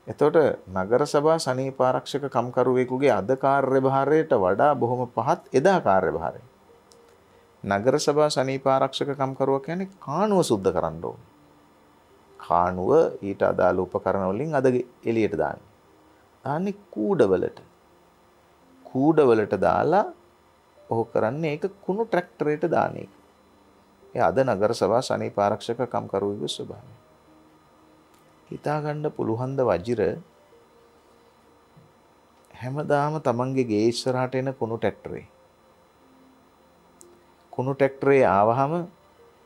එතකොට නගර සභා සනීපාරක්ෂක කම්කරුවෙකුගේ අද කාර්යභාරයට වඩා බොහොම පහත් එදා කාර්යභාරය. නගර සභා සනීපාරක්ෂක කම්කරුවා කියන්නේ කානුව සුද්ධ කරන්න ඕනේ. කානුව ඊට අදාළ උපකරණ වලින් අද එළියට දාන්නේ. දාන්නේ කූඩවලට. කූඩවලට දාලා ඔහු කරන්නේ ඒක කුණු ට්‍රැක්ටරයට දාන එක. ඒ අද නගර සභා සනීපාරක්ෂක කම්කරුවෙකුගේ ස්වභාවය. හිතා ගන්න පුළුවන් ද වජිර හැමදාම තමන්ගේ ගේ ඉස්සරහට එන කුණු ට්‍රැක්ටරේ. කුණු ට්‍රැක්ටරේ ආවහම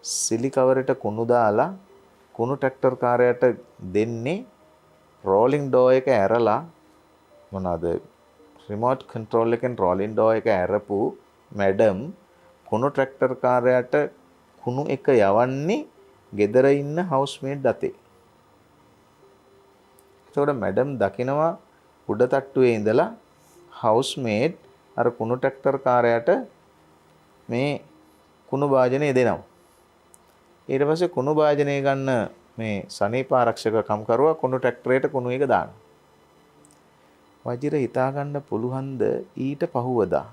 සිලි කවරේට කුණු දාලා කුණු ට්‍රැක්ටර් කාරයාට දෙන්නේ රෝලින් ඩෝ එක ඇරලා මොනවාද රිමෝට් කන්ට්‍රෝල් එකෙන් රෝලින් ඩෝ එක ඇරපු මැඩම් කුණු ට්‍රැක්ටර් කාරයාට කුණු එක යවන්නේ ගෙදර ඉන්න හවුස්මේට් අතේ. එතකොට මැඩම් දකිනවා උඩ තට්ටුවේ ඉඳලා හවුස්මේට් අර කුණු ට්‍රැක්ටර් කාරයාට මේ කුණු භාජනය දෙනවා. ඊට පස්සේ කුණු භාජනය ගන්න මේ සනීපාරක්ෂක කම්කරුවා කුණු ට්‍රැක්ටරේට කුණු එක දානවා. වජිර හිතා ගන්න පුළුවන්ද ඊට පහුවදා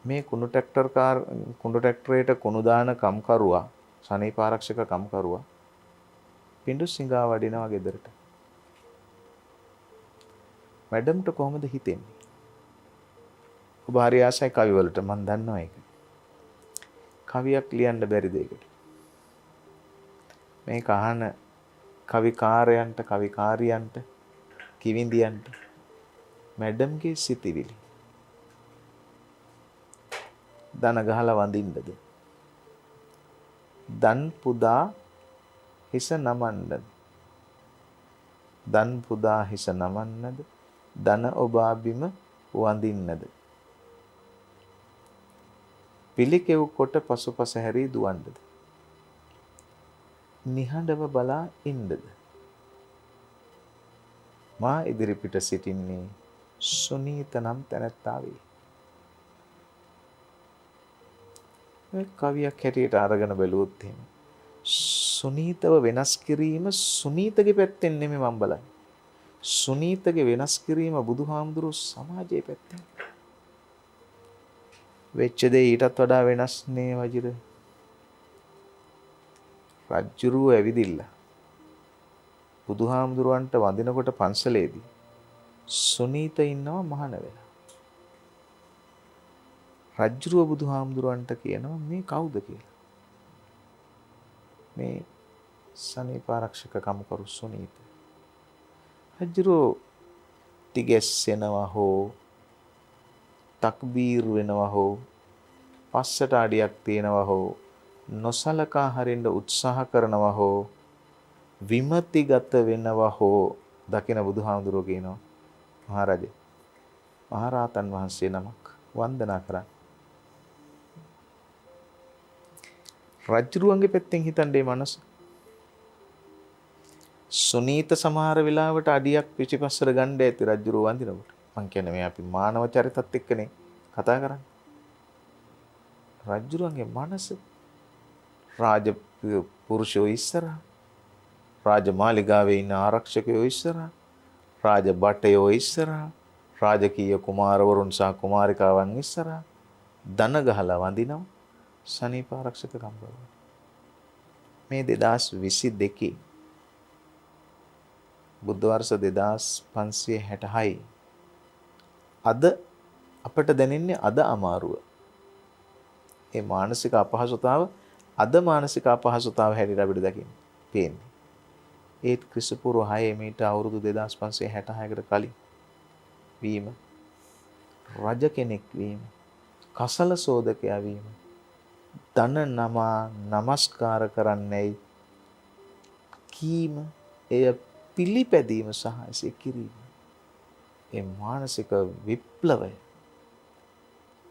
මේ කුණු ට්‍රැක්ටරේට කුණු දාන කම්කරුවා සනීපාරක්ෂක කම්කරුවා පිඬු සිඟා වඩිනවා ගෙදරට. මැඩම්ට කොහොමද හිතෙන්නේ? ඔබ හරි ආසයි කවි වලට මම දන්නවා ඒක. කවියක් ලියන්න බැරිද ඒකට? මේ කහන කවිකාරයන්ට කවිකාරියන්ට කිවිඳියන්ට මැඩම්ගේ සිතිවිලි දන ගහලා වඳින්නද? දන් පුදා හිස නමන්නද? දන් පුදා හිස නමන්නද? දන ඔබා බිම වඳින්නද? පිළිකෙව් කොට පසුපස හැරී දුවන්නද? නිහඬව බලා ඉන්නද? මා ඉදිරිපිට සිටින්නේ සුනීත නම් තැනැත්තා වේ. මේ කවියක් හැටියට අරගෙන බැලුවොත් එහෙම සුනීතව වෙනස් කිරීම සුනීතගේ පැත්තෙන් නෙමෙයි මම බලන්නේ. සුනීතගේ වෙනස් කිරීම බුදුහාමුදුරුවෝ සමාජයේ පැත්තෙන්. වෙච්ච දේ ඊටත් වඩා වෙනස් නේ වජිර. රජ්ජුරුව ඇවිදිලා බුදුහාමුදුරුවන්ට වඳිනකොට පන්සලේදී සුනීත ඉන්නවා මහාන වෙලා. රජ්ජුරුව බුදුහාමුදුරුවන්ට කියනවා මේ කවුද කියලා. මේ සනීපාරක්ෂක කම්කරු සුනීත. රජ්ජුරුව තිගැස්සෙනවා හෝ තක්බීර් වෙනවා හෝ පස්සට අඩියක් තියනවා හෝ නොසලකා හරින්න උත්සාහ කරනවා හෝ විමතිගත වෙනවා හෝ දකින බුදුහාමුදුරුවෝ කියනවා මහරජ මහරහතන් වහන්සේ නමක් වන්දනා කරන්න. රජ්ජුරුවන්ගේ පැත්තෙන් හිතන්නේ මනස සුනීත සමහර වෙලාවට අඩියක් පිටිපස්සට ගන්න ඇති රජ්ජුරුව වන්දිනකොට. මං කියන්නේ මේ අපි මානව චරිතත් එක්කනේ කතා කරන්නේ. රජ්ජුරුවන්ගේ මනස රාජ පුරුෂයෝ ඉස්සරහා රාජමාලිගාවේ ඉන්න ආරක්ෂකයෝ ඉස්සරහා රාජ බටයෝ ඉස්සරහා රාජකීය කුමාරවරුන් සහ කුමාරිකාවන් ඉස්සරහා දන ගහලා වඳිනවා සනීපාරක්ෂක කම්කරුවා. මේ 2022 බුද්ධ වර්ෂ 2566 අද අපට දැනෙන්නේ අද අමාරුව. ඒ මානසික අපහසුතාව අද මානසික අපහසුතාව හැටියට අපිට දකින්න පේන්නේ. ඒත් ක්‍රිස්තුපූර්ව 6 මීට අවුරුදු 2566කට කලින් වීම රජ කෙනෙක් වීම, කසල සෝදකයා වීම, ධන නමා නමස්කාර කරන්නේයි කීම, එය පිළිපැදීම සහ එසේ කිරීම. ඒ මානසික විප්ලවය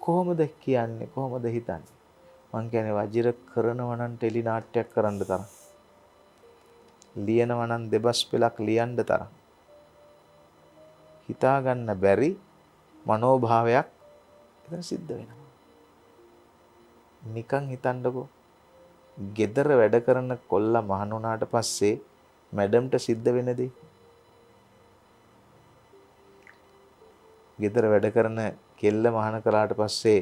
කොහොමද කියන්නේ, කොහොමද හිතන්නේ? මං කියන්නේ වජිර කරනවා නම් ටෙලි නාට්‍යයක් කරන්න තරම්, ලියනවා නම් දෙබස් පෙළක් ලියන්න තරම් හිතා ගන්න බැරි මනෝභාවයක් එතන සිද්ධ වෙනවා. නිකන් හිතන්නකෝ, ගෙදර වැඩ කරන කොල්ලා මහණ වුණාට පස්සේ මැඩම්ට සිද්ධ වෙන දේ, ගෙදර වැඩ කරන කෙල්ල මහණ කළාට පස්සේ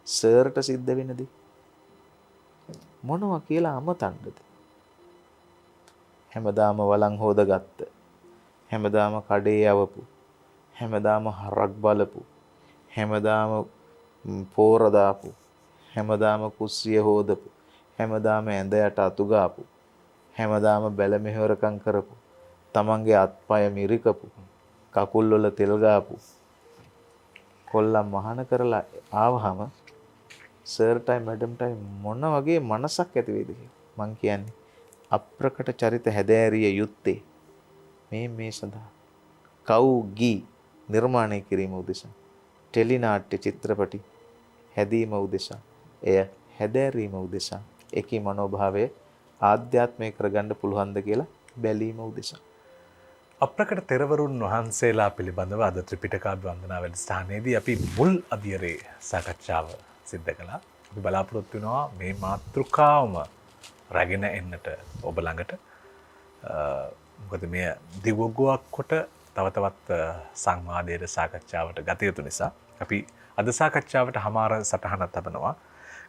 සර්ට සිද්ධ වෙන දේ මොනවා කියලා අමතන්නද? හැමදාම වළං හොදගත්ත, හැමදාම කඩේ යවපු, හැමදාම හරක් බලපු, හැමදාම පෝර දාපු, හැමදාම කුස්සිය හොදපු, හැමදාම ඇඳ යට අතු ගාපු, හැමදාම බැල මෙහෙවරකම් කරපු, තමන්ගේ අත්පය මිරිකපු, කකුල් වල තෙල් ගාපු කොල්ලා මහාන කරලා ආවහම සර්ටයි මැඩම්ටයි මොන වගේ මනසක් ඇති වේද කියලා. මං කියන්නේ අප්‍රකට චරිත හැදෑරිය යුත්තේ මේ සඳහා. කව්ගී නිර්මාණය කිරීම උදෙසා, ටෙලි නාට්‍ය චිත්‍රපටි හැදීම උදෙසා, එය හැදෑරීම උදෙසා, ඒකේ මනෝභාවය ආධ්‍යාත්මය කරගන්න පුළුවන්ද කියලා බැලීම උදෙසා. අප්‍රකට තෙරවරුන් වහන්සේලා පිළිබඳව අද ත්‍රිපිටකාභි වන්දනා වැඩසටහනේදී අපි මුල් අදියරේ සාකච්ඡාව සිද්ධ කළා. අපි බලාපොරොත්තු වෙනවා මේ මාතෘකාවම රැගෙන එන්නට ඔබ ළඟට. මොකද මේ දිවුගුවක් කොට තව තවත් සංවාදයේ සාකච්ඡාවට ගත යුතු නිසා අපි අද සාකච්ඡාවට හමාර සටහනක් තබනවා.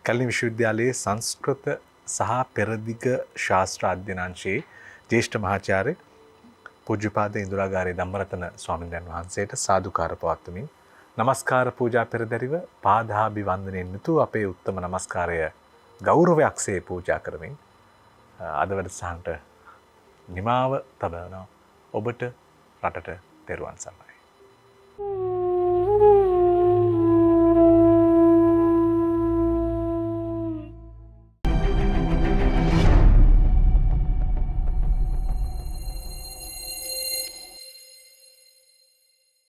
කැලණි විශ්වවිද්‍යාලයේ සංස්කෘත සහ පෙරදිග ශාස්ත්‍ර අධ්‍යනාංශයේ ජ්‍යෙෂ්ඨ මහාචාර්ය පූජ්‍යපාද ඉන්දුරාගාරේ ධම්මරතන ස්වාමීන් වහන්සේට සාදුකාර පවත්වමින් නමස්කාර පූජා පෙරදරිව පාදාභිවන්දනයෙන් යුතු අපේ උත්තම නමස්කාරය ගෞරවයක්සේ පූජා කරමින් අද වැඩසටහනට නිමාව තබනවා. ඔබට රටට තෙරුවන් සරණයි.